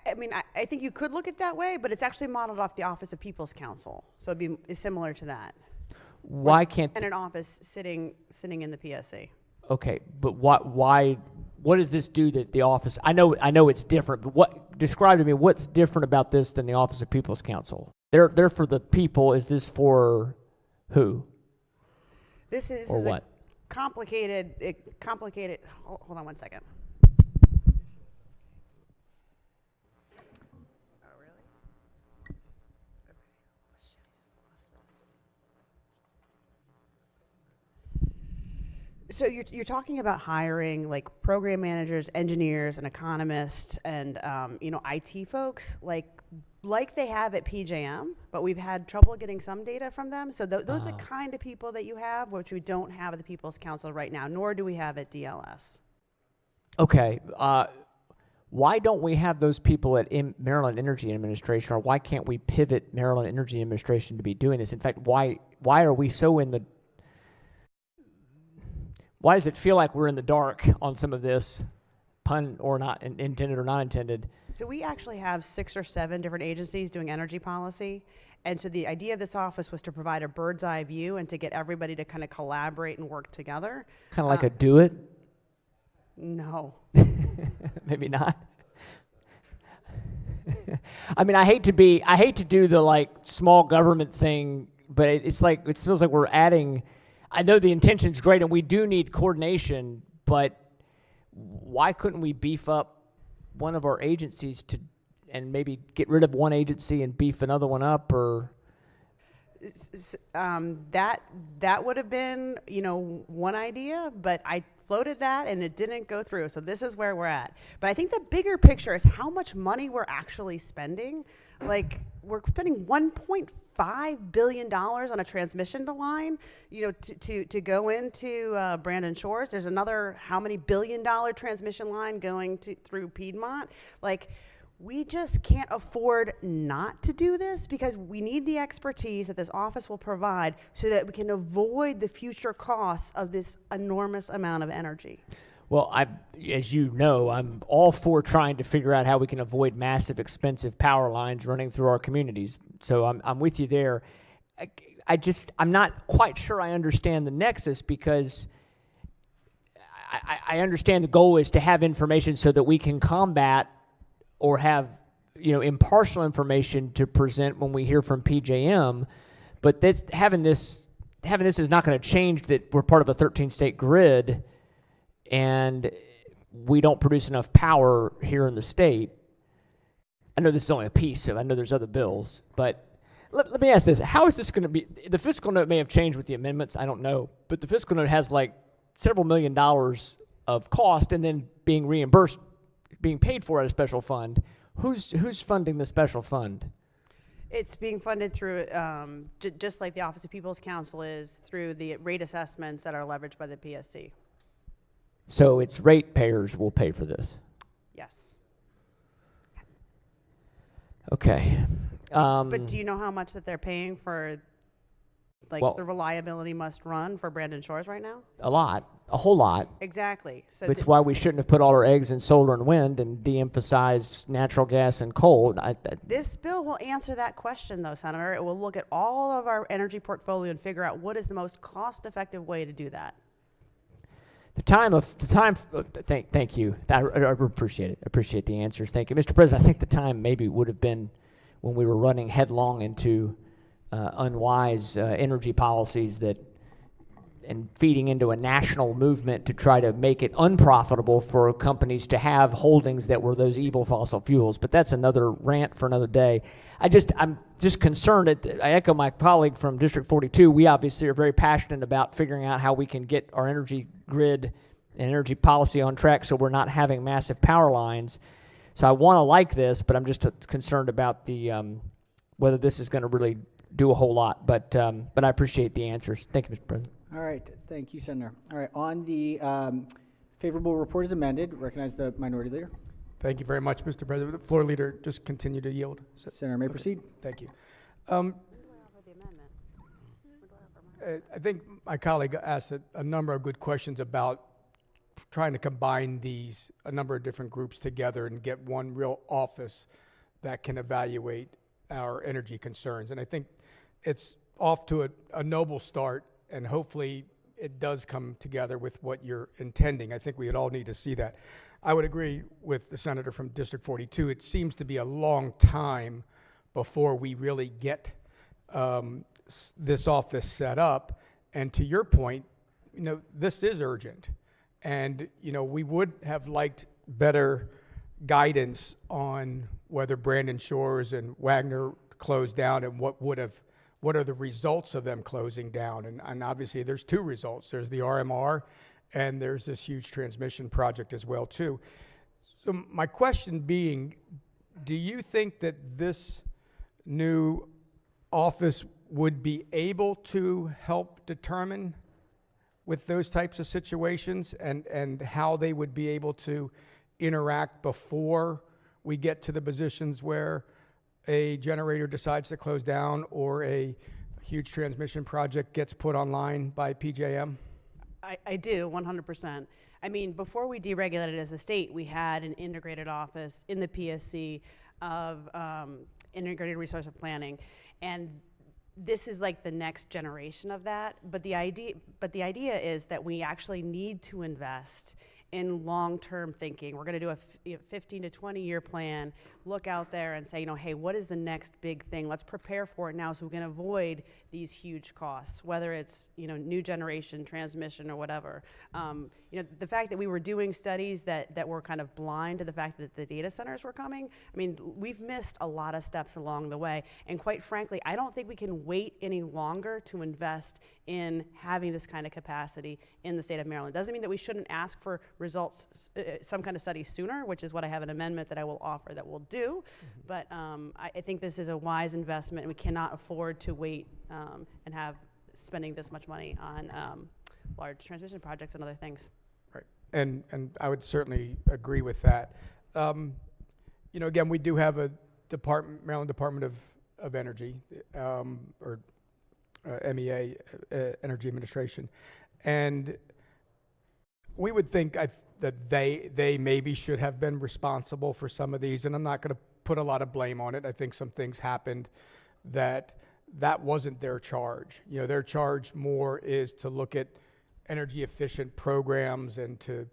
I mean, I think you could look at it that way, but it's actually modeled off the Office of People's Counsel, so it'd be similar to that. Why can't? And an office sitting in the PSC. Okay, but why? What does this do that the office? I know it's different, but describe to me what's different about this than the Office of People's Counsel? They're for the people. Is this for who? This is what? A complicated. Hold on one second. So you're talking about hiring like program managers, engineers, and economists, and IT folks like they have at PJM, but we've had trouble getting some data from them. So those are the kind of people that you have, which we don't have at the People's Council right now, nor do we have at DLS. Okay. Why don't we have those people at Maryland Energy Administration, or why can't we pivot Maryland Energy Administration to be doing this? In fact, why are we so in the... Why does it feel like we're in the dark on some of this, pun or not, intended or not intended? So we actually have 6 or 7 different agencies doing energy policy. And so the idea of this office was to provide a bird's eye view and to get everybody to kind of collaborate and work together. Kind of like a do it? No. Maybe not. I mean, I hate to do the like small government thing, but it feels like we're adding. I know the intention's great and we do need coordination, but why couldn't we beef up one of our agencies and maybe get rid of one agency and beef another one up? Or that would have been, one idea, but I floated that and it didn't go through. So this is where we're at. But I think the bigger picture is how much money we're actually spending. Like, we're spending $1.5 billion on a transmission line, to go into Brandon Shores. There's another how many billion-dollar transmission line going through Piedmont. Like, we just can't afford not to do this because we need the expertise that this office will provide so that we can avoid the future costs of this enormous amount of energy. Well, as you know, I'm all for trying to figure out how we can avoid massive, expensive power lines running through our communities. So I'm with you there. I'm not quite sure I understand the nexus, because I understand the goal is to have information so that we can combat or have, impartial information to present when we hear from PJM, but having this is not going to change that we're part of a 13-state grid and we don't produce enough power here in the state. I know this is only a piece of, I know there's other bills, but let me ask this. How is this going to be, the fiscal note may have changed with the amendments, I don't know, but the fiscal note has like several $1 million of cost and then being reimbursed, being paid for at a special fund. Who's funding the special fund? It's being funded through, just like the Office of People's Counsel is, through the rate assessments that are leveraged by the PSC. So it's ratepayers will pay for this? Yes. Okay. But do you know how much that they're paying for, the reliability must run for Brandon Shores right now? A whole lot. Exactly. So That's why we shouldn't have put all our eggs in solar and wind and de-emphasized natural gas and coal. This bill will answer that question, though, Senator. It will look at all of our energy portfolio and figure out what is the most cost-effective way to do that. Thank you. I appreciate it. I appreciate the answers. Thank you. Mr. President, I think the time maybe would have been when we were running headlong into unwise energy policies and feeding into a national movement to try to make it unprofitable for companies to have holdings that were those evil fossil fuels. But that's another rant for another day. I'm just concerned I echo my colleague from District 42. We obviously are very passionate about figuring out how we can get our energy grid and energy policy on track so we're not having massive power lines. So I want to like this, but I'm just concerned about the whether this is going to really do a whole lot. But I appreciate the answers. Thank you, Mr. President. All right, thank you, Senator. All right, on the favorable report is amended. Recognize the minority leader. Thank you very much, Mr. President. The floor leader, just continue to yield. Senator may proceed. Thank you. I think my colleague asked a number of good questions about trying to combine a number of different groups together and get one real office that can evaluate our energy concerns. And I think it's off to a noble start, and hopefully it does come together with what you're intending. I think we would all need to see that. I would agree with the senator from District 42. It seems to be a long time before we really get this office set up. And to your point, this is urgent. And, we would have liked better guidance on whether Brandon Shores and Wagner closed down and what are the results of them closing down. And obviously there's two results. There's the RMR and there's this huge transmission project as well too. So my question being, do you think that this new office would be able to help determine with those types of situations and how they would be able to interact before we get to the positions where a generator decides to close down or a huge transmission project gets put online by PJM? I do, 100%. I mean, before we deregulated as a state, we had an integrated office in the PSC of integrated resource planning, and this is like the next generation of that. But the idea is that we actually need to invest in long-term thinking. We're going to do a 15 to 20-year plan, look out there and say, you know, hey, what is the next big thing? Let's prepare for it now so we can avoid these huge costs, whether it's, you know, new generation transmission or whatever. You know, the fact that we were doing studies that were kind of blind to the fact that the data centers were coming, I mean, we've missed a lot of steps along the way. And quite frankly, I don't think we can wait any longer to invest in having this kind of capacity in the state of Maryland. Doesn't mean that we shouldn't ask for results, some kind of study sooner, which is what I have an amendment that I will offer that we'll do. But I think this is a wise investment, and we cannot afford to wait and have spending this much money on large transmission projects and other things. Right, and I would certainly agree with that. You know, again, we do have a Maryland Department of Energy, or MEA, Energy Administration, and we would think that they maybe should have been responsible for some of these, and I'm not going to put a lot of blame on it. I think some things happened that wasn't their charge. You know, their charge more is to look at energy efficient programs and to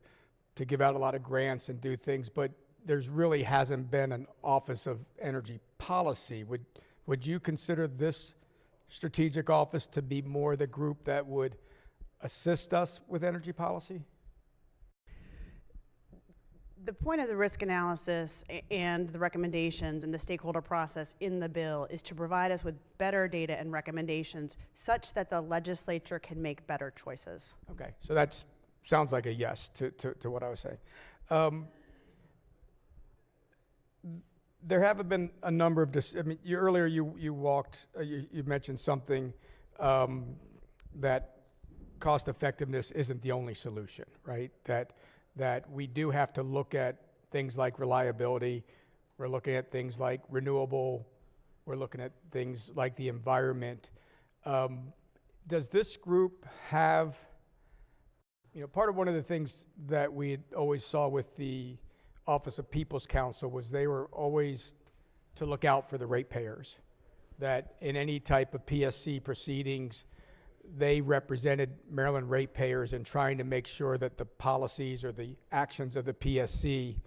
give out a lot of grants and do things, but there's really hasn't been an Office of Energy Policy. Would you consider this strategic office to be more the group that would assist us with energy policy? The point of the risk analysis and the recommendations and the stakeholder process in the bill is to provide us with better data and recommendations such that the legislature can make better choices. Okay, so that sounds like a yes to what I was saying. There haven't been a number of, I mean, earlier you mentioned something that cost effectiveness isn't the only solution, right? That we do have to look at things like reliability, we're looking at things like renewable, we're looking at things like the environment. Does this group have, you know, part of one of the things that we always saw with the Office of People's Counsel was they were always to look out for the ratepayers, that in any type of PSC proceedings, they represented Maryland ratepayers in trying to make sure that the policies or the actions of the PSC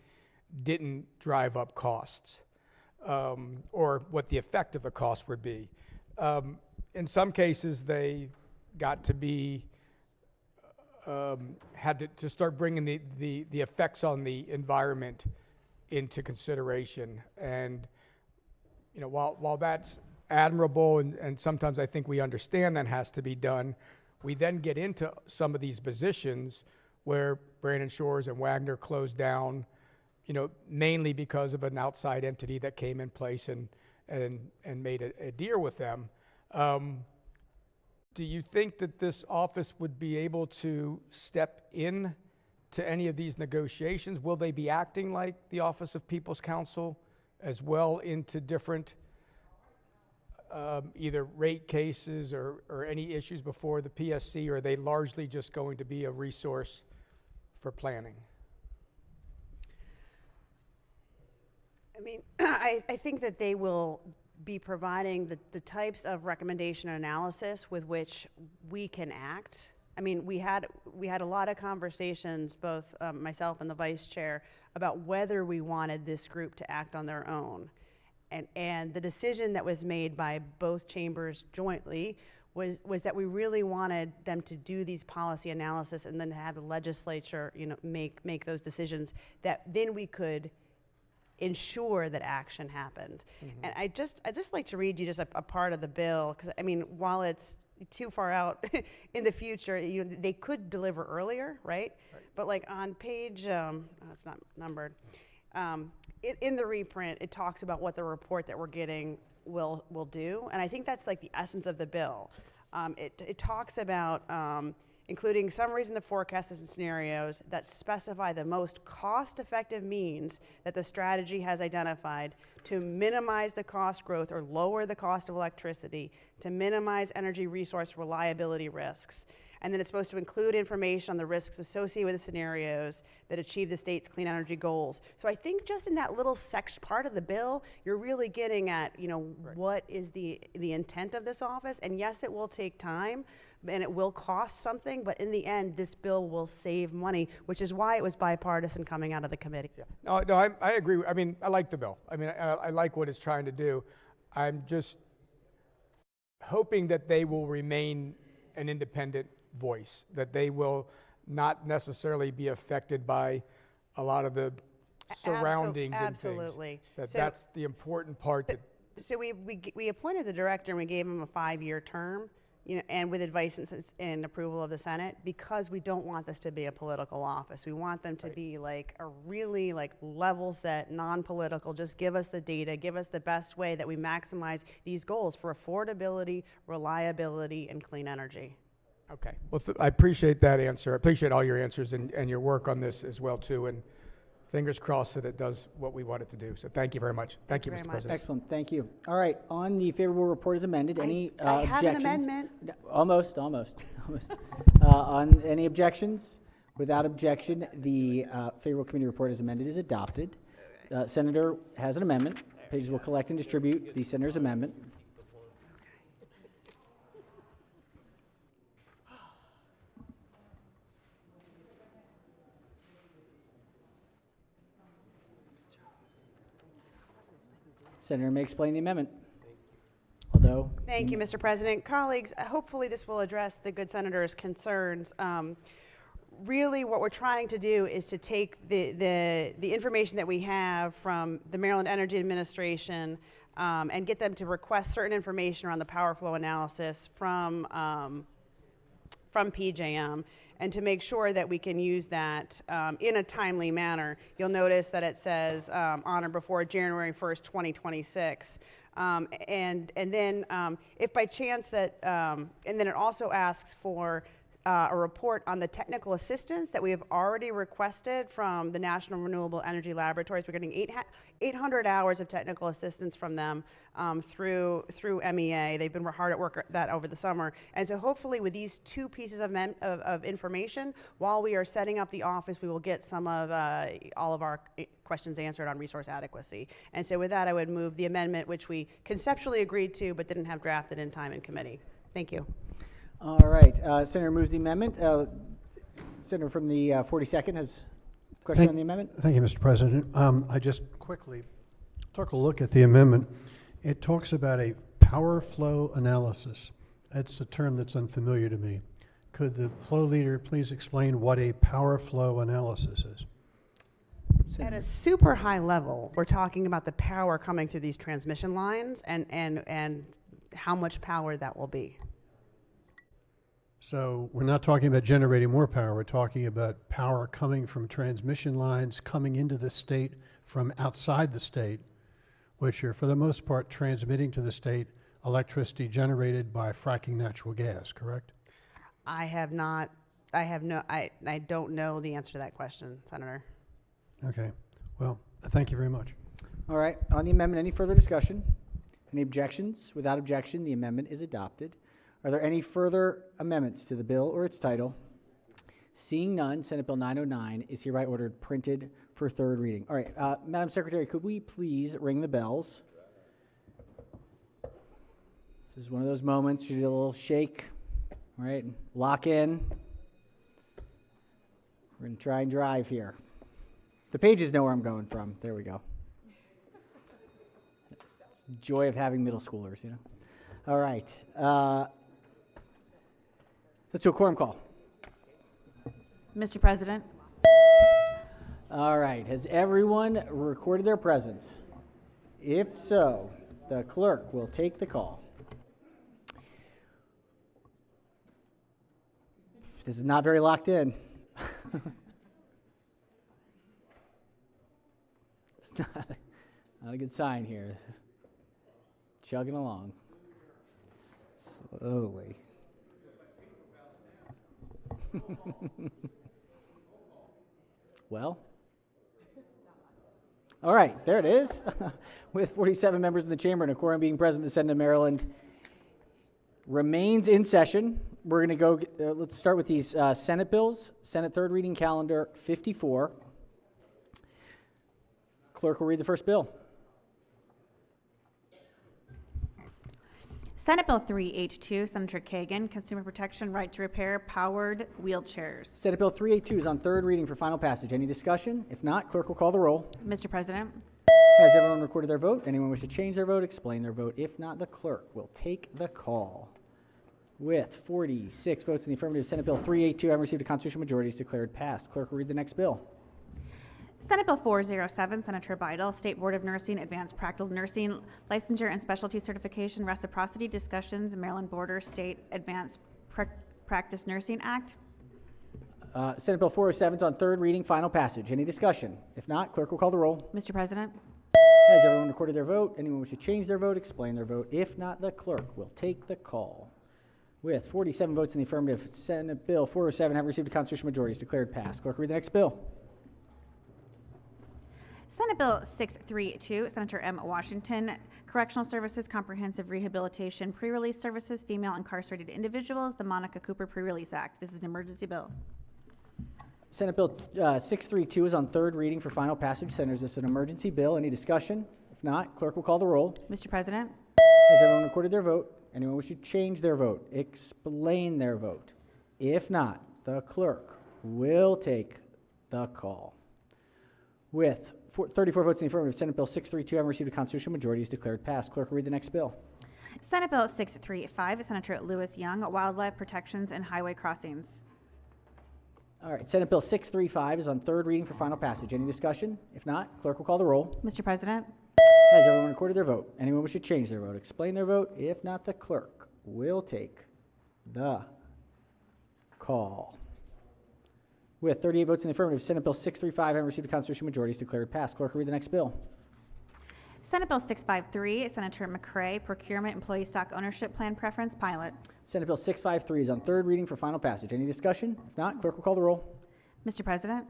didn't drive up costs, or what the effect of the cost would be. In some cases, they got to be, had to start bringing the effects on the environment into consideration. And, you know, while that's admirable, and sometimes I think we understand that has to be done, we then get into some of these positions where Brandon Shores and Wagner closed down, you know, mainly because of an outside entity that came in place and made a deal with them. Do you think that this office would be able to step in to any of these negotiations? Will they be acting like the Office of People's Counsel as well into different either rate cases or any issues before the PSC, or are they largely just going to be a resource for planning? I mean, I think that they will be providing the types of recommendation and analysis with which we can act. I mean, we had a lot of conversations, both myself and the vice chair, about whether we wanted this group to act on their own. And the decision that was made by both chambers jointly was that we really wanted them to do these policy analysis and then to have the legislature, you know, make those decisions that then we could ensure that action happened. Mm-hmm. And I'd just like to read you just a part of the bill, because I mean, while it's too far out in the future, you know, they could deliver earlier, right? But like on page, it's not numbered, in the reprint, it talks about what the report that we're getting will do, and I think that's like the essence of the bill. It talks about including summaries in the forecasts and scenarios that specify the most cost-effective means that the strategy has identified to minimize the cost growth or lower the cost of electricity, to minimize energy resource reliability risks. And then it's supposed to include information on the risks associated with the scenarios that achieve the state's clean energy goals. So I think just in that little part of the bill, you're really getting at, you know, what is the intent of this office. And yes, it will take time, and it will cost something, but in the end, this bill will save money, which is why it was bipartisan coming out of the committee. No, I agree. I mean, I like the bill. I mean, I like what it's trying to do. I'm just hoping that they will remain an independent voice, that they will not necessarily be affected by a lot of the surroundings and things. Absolutely. That's the important part. So we appointed the director and we gave him a 5-year term, and with advice and approval of the Senate, because we don't want this to be a political office. We want them to be like a really level set, non-political, just give us the data, give us the best way that we maximize these goals for affordability, reliability, and clean energy. Okay. Well, I appreciate that answer. I appreciate all your answers and your work on this as well, too. And fingers crossed that it does what we want it to do. So thank you very much. Thank you, Mr. President. Excellent, thank you. All right, on the favorable report as amended, any I have an objections? amendment. Almost. On any objections? Without objection, the favorable committee report as amended is adopted. Senator has an amendment. Pages will collect and distribute the senator's amendment. Senator may explain the amendment. Although, Thank you, Mr. President. Colleagues, hopefully this will address the good senator's concerns. Really what we're trying to do is to take the information that we have from the Maryland Energy Administration and get them to request certain information around the power flow analysis from PJM, and to make sure that we can use that in a timely manner. You'll notice that it says on or before January 1st, 2026. And then if by chance that, and then it also asks for a report on the technical assistance that we have already requested from the National Renewable Energy Laboratories. We're getting 800 hours of technical assistance from them through MEA. They've been hard at work at that over the summer. And so hopefully with these two pieces of information, while we are setting up the office, we will get some of all of our questions answered on resource adequacy. And so with that, I would move the amendment, which we conceptually agreed to, but didn't have drafted in time in committee. Thank you. all right, Senator moves the amendment. Senator from the 42nd has a question on the amendment. Thank you, Mr. President. I just quickly took a look at the amendment. It talks about a power flow analysis. That's a term that's unfamiliar to me. Could the flow leader please explain what a power flow analysis is? At a super high level, we're talking about the power coming through these transmission lines and how much power that will be. So we're not talking about generating more power. We're talking about power coming from transmission lines coming into the state from outside the state, which are for the most part transmitting to the state electricity generated by fracking natural gas, correct? I don't know the answer to that question, Senator. Okay. Well, thank you very much. All right, on the amendment, any further discussion? Any objections? Without objection, the amendment is adopted. Are there any further amendments to the bill or its title? Seeing none, Senate Bill 909 is hereby ordered printed for third reading. All right, Madam Secretary, could we please ring the bells? This is one of those moments you do a little shake, all right, lock in. We're going to try and drive here. The pages know where I'm going from. There we go. It's the joy of having middle schoolers, you know. All right. Let's do a quorum call. Mr. President. All right. Has everyone recorded their presence? If so, the clerk will take the call. This is not very locked in. It's not a good sign here. Chugging along. Slowly. Well, all right, there it is. With 47 members in the chamber and a quorum being present, the Senate of Maryland remains in session. We're going to go, let's start with these Senate bills. Senate third reading calendar 54. Clerk will read the first bill. Senate Bill 382, Senator Kagan, Consumer Protection Right to Repair Powered Wheelchairs. Senate Bill 382 is on third reading for final passage. Any discussion? If not, clerk will call the roll. Mr. President, Has everyone recorded their vote? Anyone wish to change their vote, explain their vote? If not, the clerk will take the call. With 46 votes in the affirmative, Senate Bill 382 having received a constitutional majority is declared passed. Clerk will read the next bill. Senate Bill 407, Senator Bidel, State Board of Nursing, Advanced Practical Nursing, Licensure and Specialty Certification, Reciprocity Discussions, Maryland Border State Advanced Practice Nursing Act. Senate Bill 407 is on third reading, final passage. Any discussion? If not, clerk will call the roll. Mr. President, Has everyone recorded their vote? Anyone wish to change their vote, explain their vote? If not, the clerk will take the call. With 47 votes in the affirmative, Senate Bill 407 have received a constitutional majority is declared passed. Clerk will read the next bill. Senate Bill 632, Senator M. Washington, Correctional Services, Comprehensive Rehabilitation, Pre-Release Services, Female Incarcerated Individuals, the Monica Cooper Pre-Release Act. This is an emergency bill. Senate Bill 632 is on third reading for final passage. Senators, this is an emergency bill. Any discussion? If not, clerk will call the roll. Mr. President, Has everyone recorded their vote? Anyone wish to change their vote, explain their vote? If not, the clerk will take the call. With 34 votes in the affirmative, Senate Bill 632 having received a constitutional majority is declared passed. Clerk will read the next bill. Senate Bill 635, Senator Lewis Young, Wildlife Protections and Highway Crossings. All right, Senate Bill 635 is on third reading for final passage. Any discussion? If not, clerk will call the roll. Mr. President, Has everyone recorded their vote? Anyone wish to change their vote, explain their vote? If not, the clerk will take the call. With 38 votes in the affirmative, Senate Bill 635 having received a constitutional majority is declared passed. Clerk will read the next bill. Senate Bill 653, Senator McCray, Procurement Employee Stock Ownership Plan Preference Pilot. Senate Bill 653 is on third reading for final passage. Any discussion? If not, clerk will call the roll. Mr. President,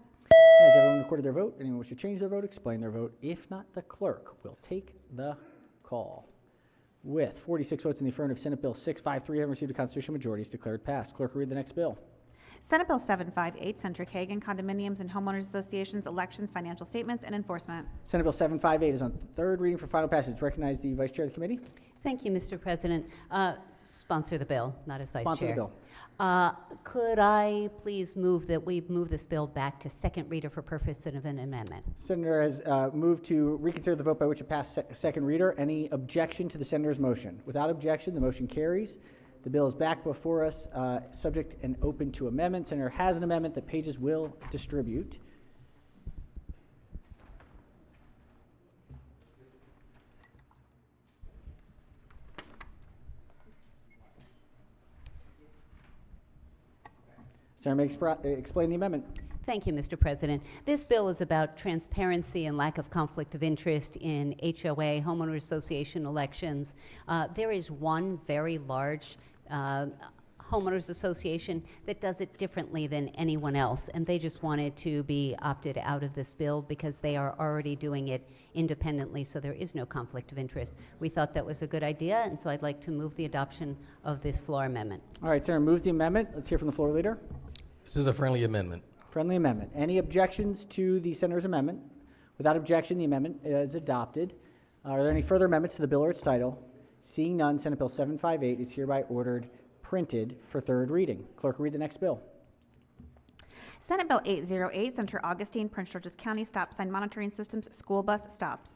Has everyone recorded their vote? Anyone wish to change their vote, explain their vote? If not, the clerk will take the call. With 46 votes in the affirmative, Senate Bill 653 having received a constitutional majority is declared passed. Clerk will read the next bill. Senate Bill 758, Senator Kagan, Condominiums and Homeowners Associations, Elections, Financial Statements, and Enforcement. Senate Bill 758 is on third reading for final passage. Recognize the Vice Chair of the committee. Thank you, Mr. President. Sponsor the bill, not as Vice Sponsor Chair. the bill. Could I please move that we move this bill back to second reader for purpose of an amendment? Senator has moved to reconsider the vote by which it passed second reader. Any objection to the senator's motion? Without objection, the motion carries. The bill is back before us, subject and open to amendment. Senator has an amendment that pages will distribute. Senator may explain the amendment. Thank you, Mr. President. This bill is about transparency and lack of conflict of interest in HOA, homeowner association elections. There is one very large homeowners association that does it differently than anyone else, and they just wanted to be opted out of this bill because they are already doing it independently, so there is no conflict of interest. We thought that was a good idea, and so I'd like to move the adoption of this floor amendment. All right, Senator moves the amendment. Let's hear from the floor leader. This is a friendly amendment. Friendly amendment. Any objections to the senator's amendment? Without objection, the amendment is adopted. Are there any further amendments to the bill or its title? Seeing none, Senate Bill 758 is hereby ordered printed for third reading. Clerk will read the next bill. Senate Bill 808, Senator Augustine, Prince George's County Stop Sign Monitoring Systems, School Bus Stops.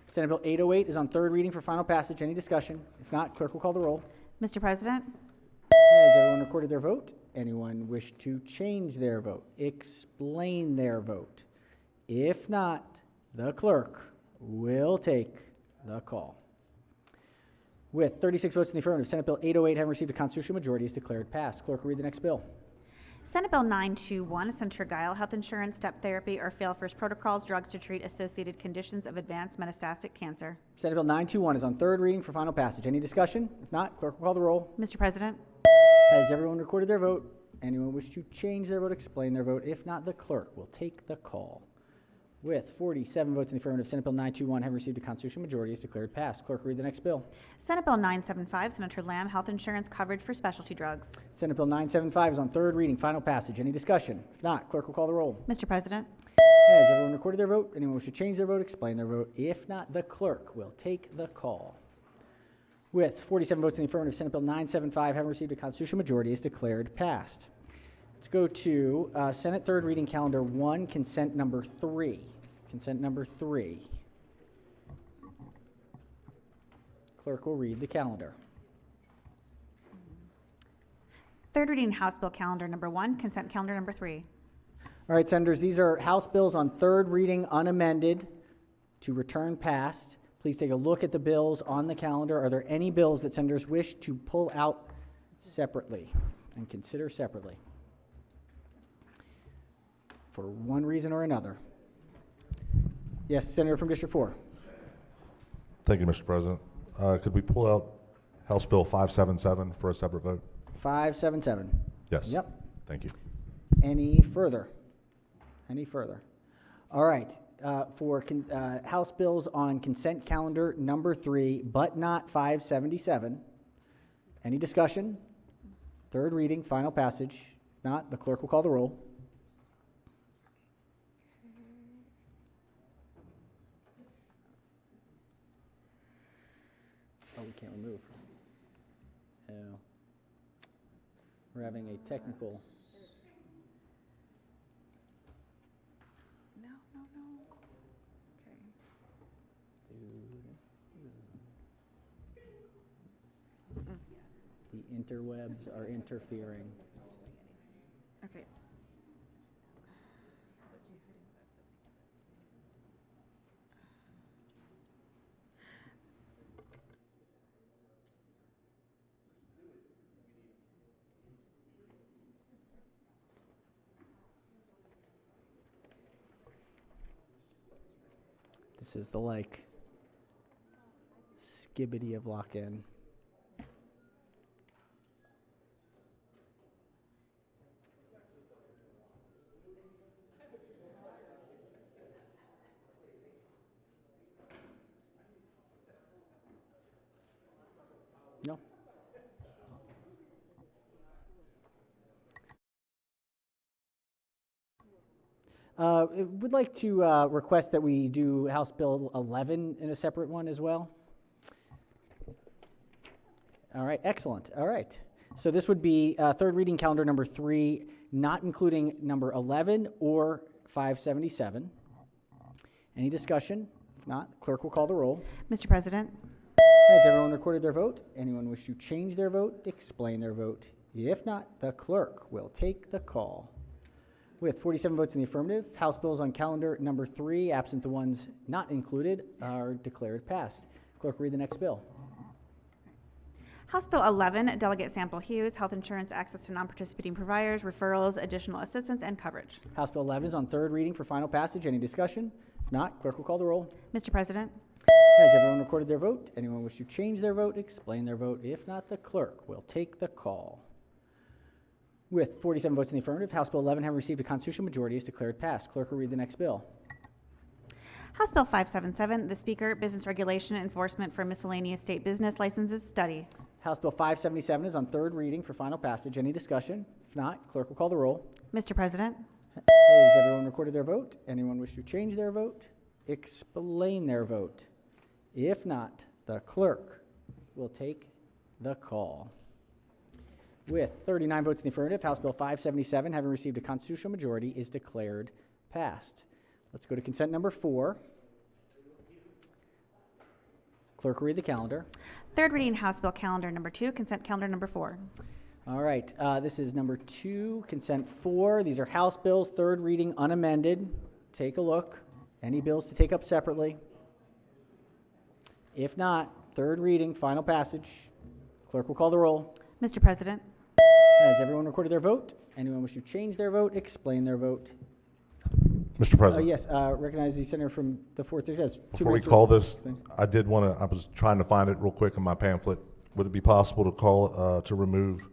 Senate Bill 808 is on third reading for final passage. Any discussion? If not, clerk will call the roll. Mr. President, Has everyone recorded their vote? Anyone wish to change their vote? Explain their vote? If not, the clerk will take the call. With 36 votes in the affirmative, Senate Bill 808 having received a constitutional majority is declared passed. Clerk will read the next bill. Senate Bill 921, Senator Guile, Health Insurance, Step Therapy, or Fail First Protocols, Drugs to Treat Associated Conditions of Advanced Metastatic Cancer. Senate Bill 921 is on third reading for final passage. Any discussion? If not, clerk will call the roll. Mr. President, Has everyone recorded their vote? Anyone wish to change their vote, explain their vote? If not, the clerk will take the call. With 47 votes in the affirmative, Senate Bill 921 having received a constitutional majority is declared passed. Clerk will read the next bill. Senate Bill 975, Senator Lamb, Health Insurance Coverage for Specialty Drugs. Senate Bill 975 is on third reading, final passage. Any discussion? If not, clerk will call the roll. Mr. President, Has everyone recorded their vote? Anyone wish to change their vote, explain their vote? If not, the clerk will take the call. With 47 votes in the affirmative, Senate Bill 975, having received a constitutional majority, is declared passed. Let's go to Senate third reading calendar 1, consent number 3. Consent number 3. Clerk will read the calendar. Third reading House Bill calendar number 1, consent calendar number 3. All right, Senators, these are House bills on third reading unamended to return passed. Please take a look at the bills on the calendar. Are there any bills that Senators wish to pull out separately and consider separately for one reason or another? Yes, Senator from District 4. Thank you, Mr. President. Could we pull out House Bill 577 for a separate vote? 577. Yes. Yep. Thank you. Any further? Any further? All right. For House bills on consent calendar number 3, but not 577. Any discussion? Third reading, final passage. If not, the clerk will call the roll. Oh, we can't remove. Oh. We're having a technical. No. Okay. The interwebs are interfering. Okay. This is the skibbity of lock-in. No. Would like to request that we do House Bill 11 in a separate one as well. All right, excellent. All right. So this would be third reading calendar number 3, not including number 11 or 577. Any discussion? If not, the clerk will call the roll. Mr. President. Has everyone recorded their vote? Anyone wish to change their vote? Explain their vote. If not, the clerk will take the call. With 47 votes in the affirmative, House bills on calendar number 3, absent the ones not included, are declared passed. Clerk, read the next bill. House Bill 11, Delegate Sample Hughes, Health Insurance Access to Non-Participating Providers, Referrals, Additional Assistance, and Coverage. House Bill 11 is on third reading for final passage. Any discussion? If not, clerk will call the roll. Mr. President. Has everyone recorded their vote? Anyone wish to change their vote? Explain their vote. If not, the clerk will take the call. With 47 votes in the affirmative, House Bill 11 having received a constitutional majority is declared passed. Clerk will read the next bill. House Bill 577, the Speaker, Business Regulation Enforcement for Miscellaneous State Business Licenses Study. House Bill 577 is on third reading for final passage. Any discussion? If not, clerk will call the roll. Mr. President. Has everyone recorded their vote? Anyone wish to change their vote? Explain their vote. If not, the clerk will take the call. With 39 votes in the affirmative, House Bill 577, having received a constitutional majority, is declared passed. Let's go to consent number 4. Clerk will read the calendar. Third reading House Bill calendar number 2, consent calendar number 4. All right, this is number 2, consent 4. These are House bills, third reading, unamended. Take a look. Any bills to take up separately? If not, third reading, final passage. Clerk will call the roll. Mr. President. Has everyone recorded their vote? Anyone wish to change their vote? Explain their vote. Mr. President. Yes, recognize the senator from the 4th District. Before we call this, I was trying to find it real quick in my pamphlet. Would it be possible to call, to remove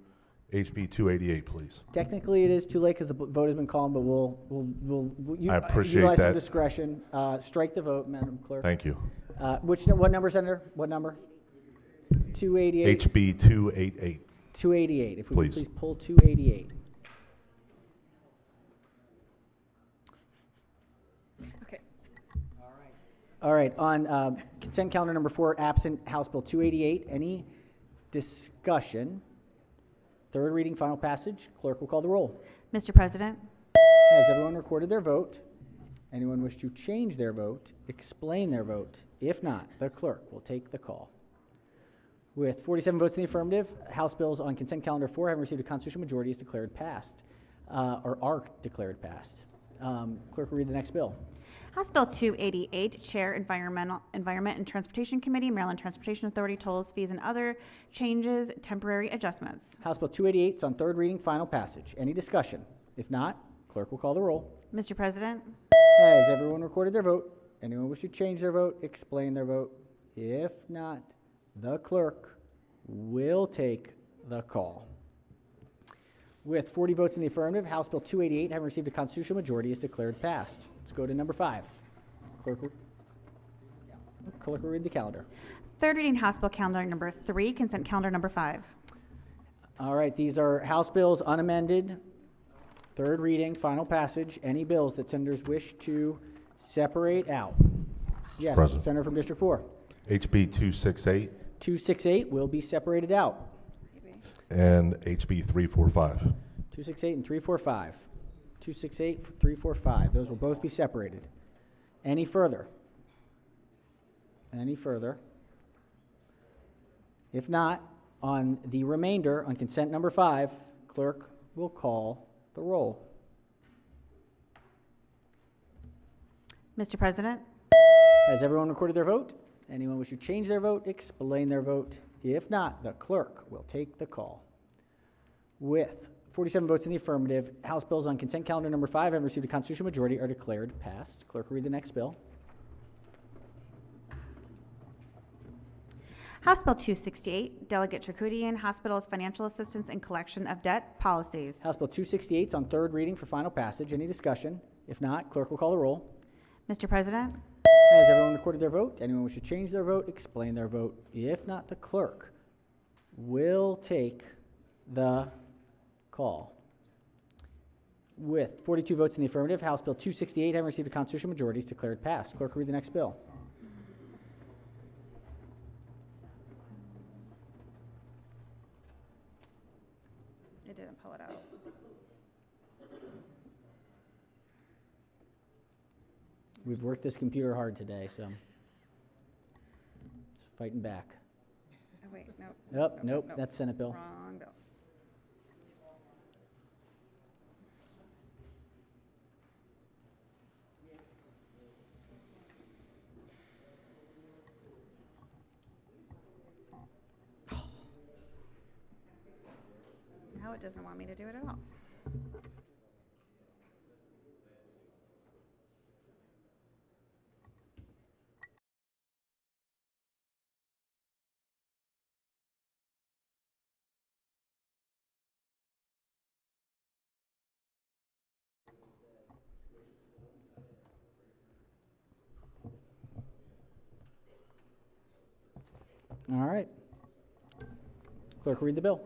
HB 288, please? Technically, it is too late because the vote has been called, but we'll I appreciate utilize some that. discretion. Strike the vote, Madam Clerk. Thank you. What number, Senator? What number? 288. HB 288. 288. If we could please pull 288. Okay. All right. On consent calendar number 4, absent House Bill 288. Any discussion? Third reading, final passage. Clerk will call the roll. Mr. President, Has everyone recorded their vote? Anyone wish to change their vote, explain their vote? If not, the clerk will take the call. With 47 votes in the affirmative, House bills on consent calendar 4 having received a constitutional majority is declared passed, or are declared passed. Clerk will read the next bill. House Bill 288, Chair, Environment and Transportation Committee, Maryland Transportation Authority, tolls, fees, and other changes, temporary adjustments. House Bill 288 is on third reading, final passage. Any discussion? If not, clerk will call the roll. Mr. President, Has everyone recorded their vote? Anyone wish to change their vote, explain their vote? If not, the clerk will take the call. With 40 votes in the affirmative, House Bill 288, having received a constitutional majority, is declared passed. Let's go to number 5. Clerk will read the calendar. third reading House Bill calendar number 3, consent calendar number 5. All right, these are House bills unamended, third reading, final passage. Any bills that senators wish to separate out? Yes, President. Senator from District 4. HB 268 268 will be separated out. and HB 345. 268 and 345. 268, 345. Those will both be separated. Any further? Any further? If not, on the remainder, on consent number 5, clerk will call the roll. Mr. President, Has everyone recorded their vote? Anyone wish to change their vote, explain their vote? If not, the clerk will take the call. With 47 votes in the affirmative, House bills on consent calendar number 5 having received a constitutional majority are declared passed. Clerk will read the next bill. House Bill 268, Delegate Tricoudian, Hospitals Financial Assistance and Collection of Debt Policies. House Bill 268 is on third reading for final passage. Any discussion? If not, clerk will call the roll. Mr. President, Has everyone recorded their vote? Anyone wish to change their vote, explain their vote? If not, the clerk will take the call. With 42 votes in the affirmative, House Bill 268 having received a constitutional majority is declared passed. Clerk will read the next bill. it didn't pull it out. We've worked this computer hard today, so it's fighting back. Oh, wait, nope. Nope, that's Senate bill. Wrong bill. Now it doesn't want me to do it at all. All right. Clerk will read the bill.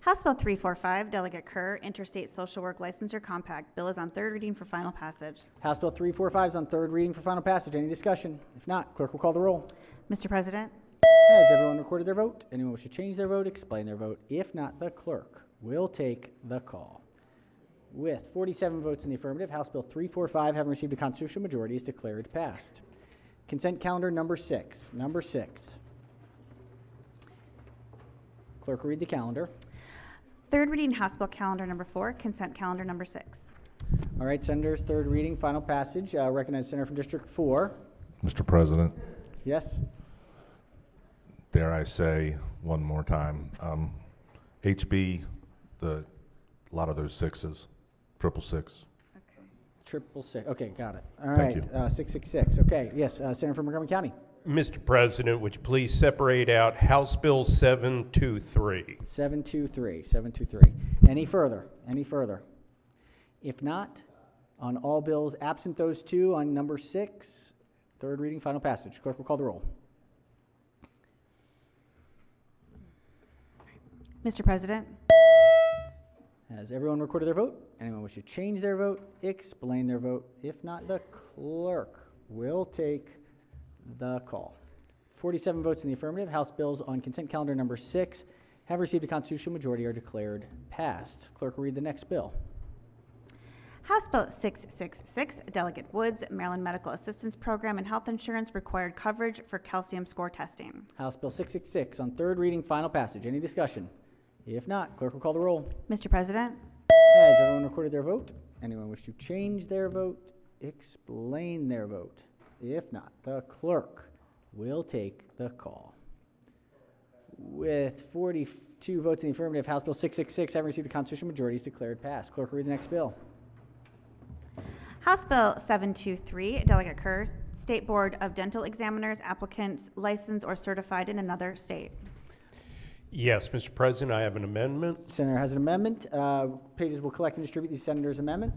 House Bill 345, Delegate Kerr, Interstate Social Work Licensure Compact. Bill is on third reading for final passage. House Bill 345 is on third reading for final passage. Any discussion? If not, clerk will call the roll. Mr. President, Has everyone recorded their vote? Anyone wish to change their vote, explain their vote? If not, the clerk will take the call. With 47 votes in the affirmative, House Bill 345 having received a constitutional majority is declared passed. Consent calendar number 6. Number 6. Clerk will read the calendar. third reading House Bill calendar number 4, consent calendar number 6. All right, Senators, third reading, final passage. Recognize Senator from District 4. Mr. President, Yes? dare I say one more time, HB, a lot of those sixes, 666. Triple six. Okay, got it. All Thank right, you. 666. Okay, yes, Senator from Montgomery County. Mr. President, would you please separate out House Bill 723? 723, 723. Any further? Any further? If not, on all bills absent those two, on number 6, third reading, final passage. Clerk will call the roll. Mr. President, Has everyone recorded their vote? Anyone wish to change their vote, explain their vote? If not, the clerk will take the call. 47 votes in the affirmative, House bills on consent calendar number 6 have received a constitutional majority or declared passed. Clerk will read the next bill. House Bill 666, Delegate Woods, Maryland Medical Assistance Program and Health Insurance Required Coverage for Calcium Score Testing. House Bill 666 on third reading, final passage. Any discussion? If not, clerk will call the roll. Mr. President, Has everyone recorded their vote? Anyone wish to change their vote? Explain their vote. If not, the clerk will take the call. With 42 votes in the affirmative, House Bill 666 having received a constitutional majority is declared passed. Clerk will read the next bill. House Bill 723, Delegate Kerr, State Board of Dental Examiners, applicants licensed or certified in another state. Yes, Mr. President, I have an amendment. Senator has an amendment. Pages will collect and distribute the senator's amendment.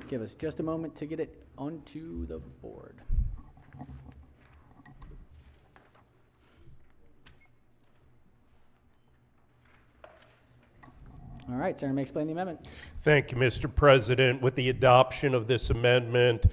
Give us just a moment to get it onto the board. All right, Senator may explain the amendment. Thank you, Mr. President. With the adoption of this amendment,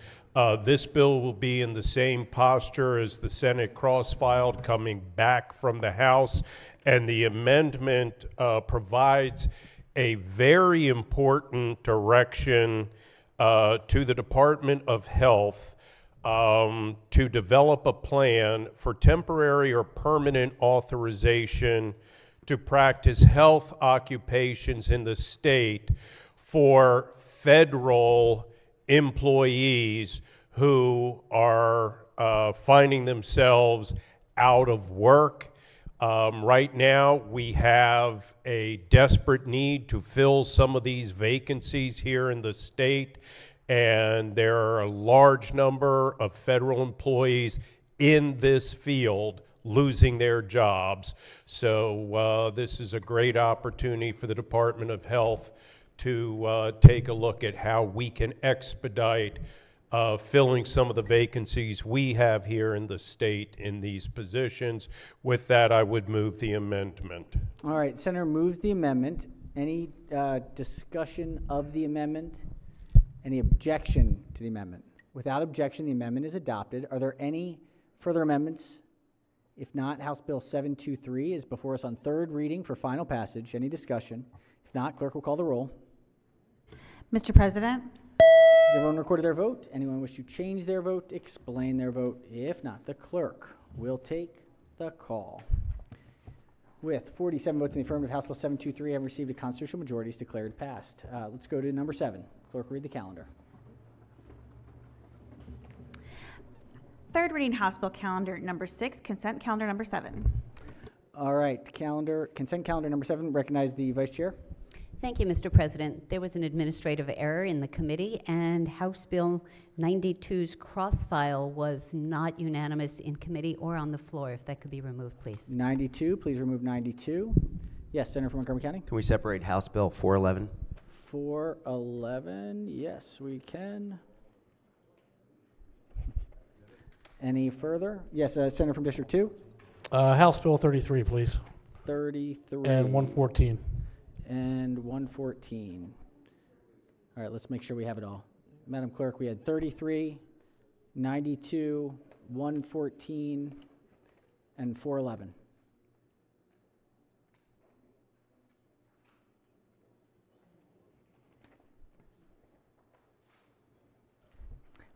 this bill will be in the same posture as the Senate cross-filed coming back from the House, and the amendment provides a very important direction to the Department of Health to develop a plan for temporary or permanent authorization to practice health occupations in the state for federal employees who are finding themselves out of work. Right now, we have a desperate need to fill some of these vacancies here in the state, and there are a large number of federal employees in this field losing their jobs. So this is a great opportunity for the Department of Health to take a look at how we can expedite filling some of the vacancies we have here in the state in these positions. With that, I would move the amendment. All right, Senator moves the amendment. Any discussion of the amendment? Any objection to the amendment? Without objection, the amendment is adopted. Are there any further amendments? If not, House Bill 723 is before us on third reading for final passage. Any discussion? If not, clerk will call the roll. Mr. President, Has everyone recorded their vote? Anyone wish to change their vote? Explain their vote. If not, the clerk will take the call. With 47 votes in the affirmative, House Bill 723 have received a constitutional majority is declared passed. Let's go to number 7. Clerk, read the calendar. third reading House Bill calendar number 6, consent calendar number 7. All right, consent calendar number 7. Recognize the Vice Chair. Thank you, Mr. President. There was an administrative error in the committee, and House Bill 92's cross-file was not unanimous in committee or on the floor. If that could be removed, please. 92, please remove 92. Yes, Senator from Montgomery County. Can we separate House Bill 411? 411, yes, we can. Any further? Yes, Senator from District 2. House Bill 33, please. 33. And 114. And 114. All right, let's make sure we have it all. Madam Clerk, we had 33, 92, 114, and 411.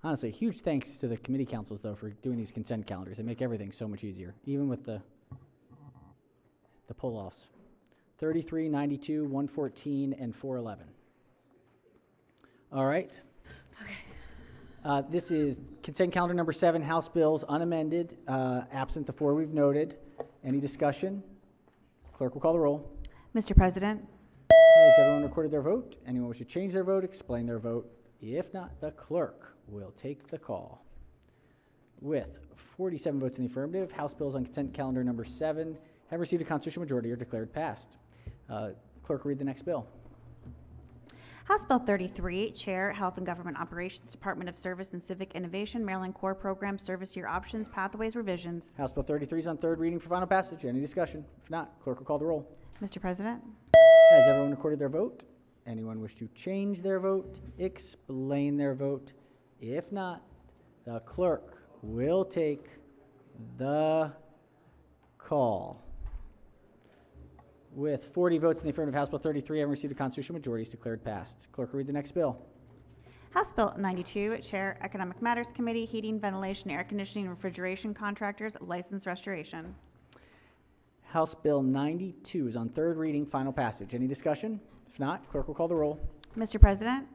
Honestly, huge thanks to the committee councils, though, for doing these consent calendars. They make everything so much easier, even with the pull-offs. 33, 92, 114, and 411. All right. Okay. This is consent calendar number 7, House bills unamended, absent the 4 we've noted. Any discussion? Clerk will call the roll. Mr. President, Has everyone recorded their vote? Anyone wish to change their vote, explain their vote? If not, the clerk will take the call. With 47 votes in the affirmative, House bills on consent calendar number 7 have received a constitutional majority or declared passed. Clerk, read the next bill. House Bill 33, Chair, Health and Government Operations, Department of Service and Civic Innovation, Maryland Core Program, Service Year Options, Pathways Revisions. House Bill 33 is on third reading for final passage. Any discussion? If not, clerk will call the roll. Mr. President, Has everyone recorded their vote? Anyone wish to change their vote, explain their vote? If not, the clerk will take the call. With 40 votes in the affirmative, House Bill 33 having received a constitutional majority is declared passed. Clerk will read the next bill. House Bill 92, Chair, Economic Matters Committee, Heating, Ventilation, Air Conditioning, and Refrigeration Contractors, License Restoration. House Bill 92 is on third reading, final passage. Any discussion? If not, clerk will call the roll. Mr. President,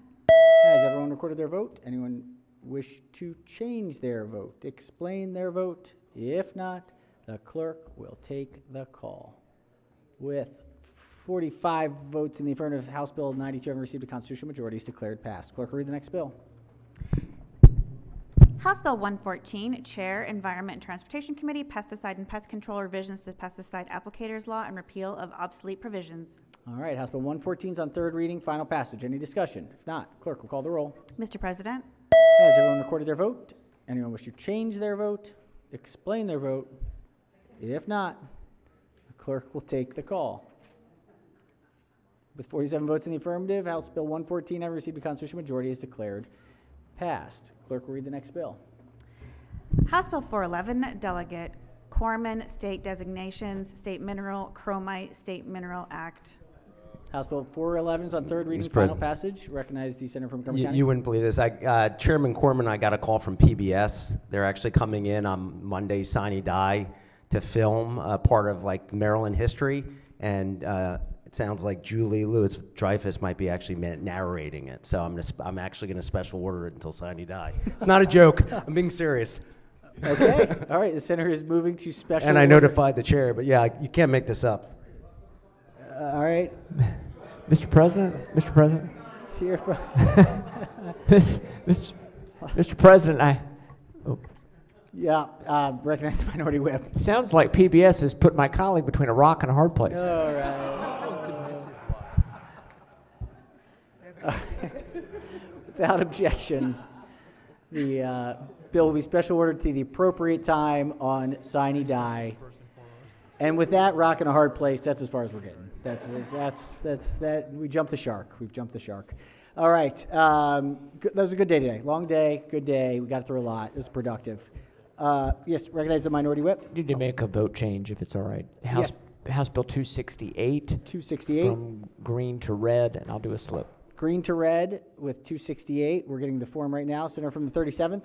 Has everyone recorded their vote? Anyone wish to change their vote? Explain their vote? If not, the clerk will take the call. With 45 votes in the affirmative, House Bill 92 having received a constitutional majority is declared passed. Clerk will read the next bill. House Bill 114, Chair, Environment and Transportation Committee, Pesticide and Pest Control Revisions to Pesticide Applicators Law and Repeal of Obsolete Provisions. All right, House Bill 114 is on third reading, final passage. Any discussion? If not, clerk will call the roll. Mr. President, Has everyone recorded their vote? Anyone wish to change their vote? Explain their vote? If not, the clerk will take the call. With 47 votes in the affirmative, House Bill 114 having received a constitutional majority is declared passed. Clerk will read the next bill. House Bill 411, Delegate Corman, State Designations, State Mineral, Chromite, State Mineral Act. House Bill 411 is on third reading, Mr. final President. passage. Recognize the senator from Montgomery County. You wouldn't believe this. Chairman Corman, I got a call from PBS. They're actually coming in on Monday, sine die, to film part of like Maryland history, and it sounds like Julie Louis-Dreyfus might be actually narrating it. So I'm actually going to special order it until sine die. It's not a joke. I'm being serious. Okay. All right. The senator is moving to special. And I order. notified the chair, but yeah, you can't make this up. All right. Mr. President, Let's hear from. Mr. President, Yeah. Recognize the minority whip. sounds like PBS has put my colleague between a rock and a hard place. All right. Without objection, the bill will be special ordered to the appropriate time on sine die. And with that rock in a hard place, that's as far as we're getting. That's that. We jumped the shark. We've jumped the shark. All right. That was a good day today. Long day, good day. We got through a lot. It was productive. Yes, recognize the minority whip. Need to make a vote change if it's all right. House Bill 268. 268. From green to red, and I'll do a slip. Green to red with 268. We're getting the form right now. Senator from the 37th.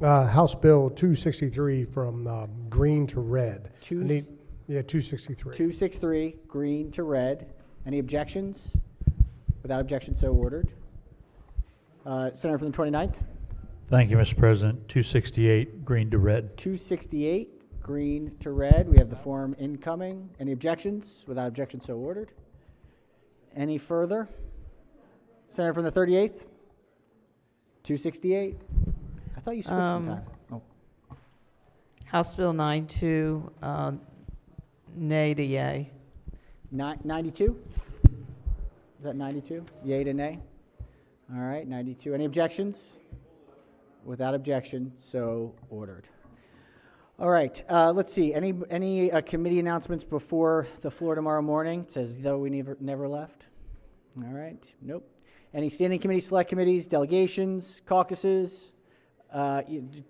House Bill 263 from green to red. 263. 263, green to red. Any objections? Without objection, so ordered. Senator from the 29th. Thank you, Mr. President. 268, green to red. 268, green to red. We have the form incoming. Any objections? Without objection, so ordered. Any further? Senator from the 38th. 268. I thought you switched sometime. Oh. House Bill 92, nay to yay. 92? Is that 92? Yay to nay? All right, 92. Any objections? Without objection, so ordered. All right, let's see. Any committee announcements before the floor tomorrow morning? It says though we never left. All right, nope. Any standing committees, select committees, delegations, caucuses?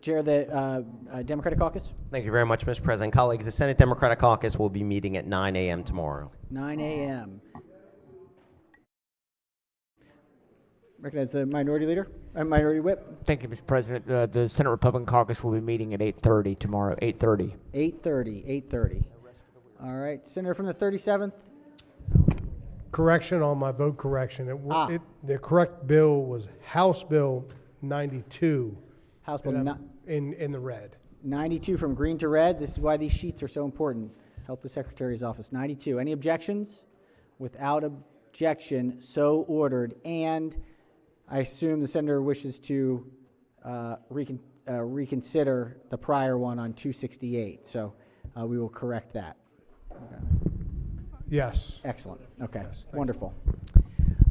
Chair the Democratic Caucus. Thank you very much, Mr. President. Colleagues, the Senate Democratic Caucus will be meeting at 9 a.m. tomorrow. 9 a.m. Recognize the minority leader, minority whip. Thank you, Mr. President. The Senate Republican Caucus will be meeting at 8:30 tomorrow. 8:30. 8:30. All right, Senator from the 37th. Correction on my vote correction. The correct bill was House Bill 92. House Bill in the red. 92 from green to red. This is why these sheets are so important. Help the Secretary's office. 92. Any objections? Without objection, so ordered. And I assume the senator wishes to reconsider the prior one on 268. So we will correct that. Okay. Yes. Excellent. Okay. Yes, wonderful.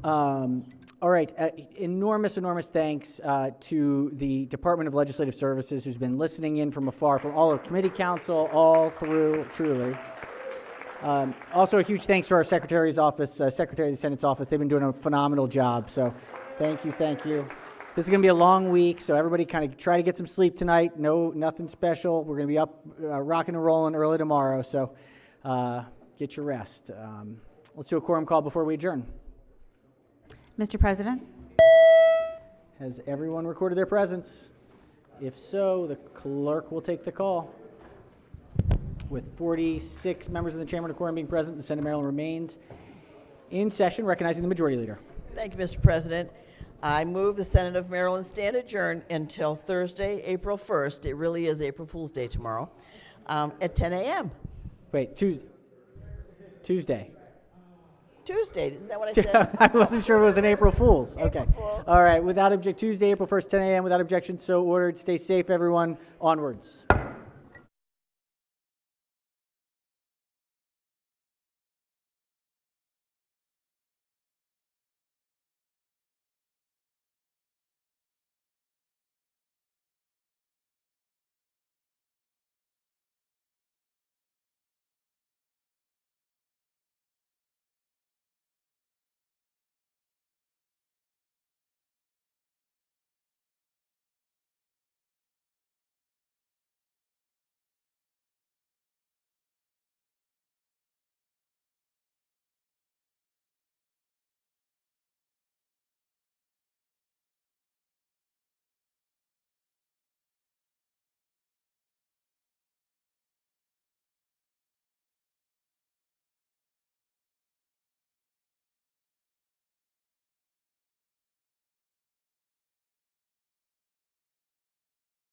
All right. Enormous thanks to the Department of Legislative Services, who's been listening in from afar, from all of committee council, all through, truly. Also, a huge thanks to our Secretary's office, Secretary of the Senate's office. They've been doing a phenomenal job. So thank you. This is going to be a long week, so everybody kind of try to get some sleep tonight. No, nothing special. We're going to be up rocking and rolling early tomorrow, so get your rest. Let's do a quorum call before we adjourn. Mr. President? Has everyone recorded their presence? If so, the clerk will take the call. With 46 members of the Chamber and a quorum being present, the Senate of Maryland remains in session, recognizing the Majority Leader. Thank you, Mr. President. I move the Senate of Maryland stand adjourned until Thursday, April 1st. It really is April Fool's Day tomorrow, at 10 a.m. Wait, Tuesday. Tuesday, isn't that what I said? I wasn't sure it was an April Fool's. Okay. April Fool's. All right. Tuesday, April 1st, 10 a.m. Without objection, so ordered. Stay safe, everyone. Onwards.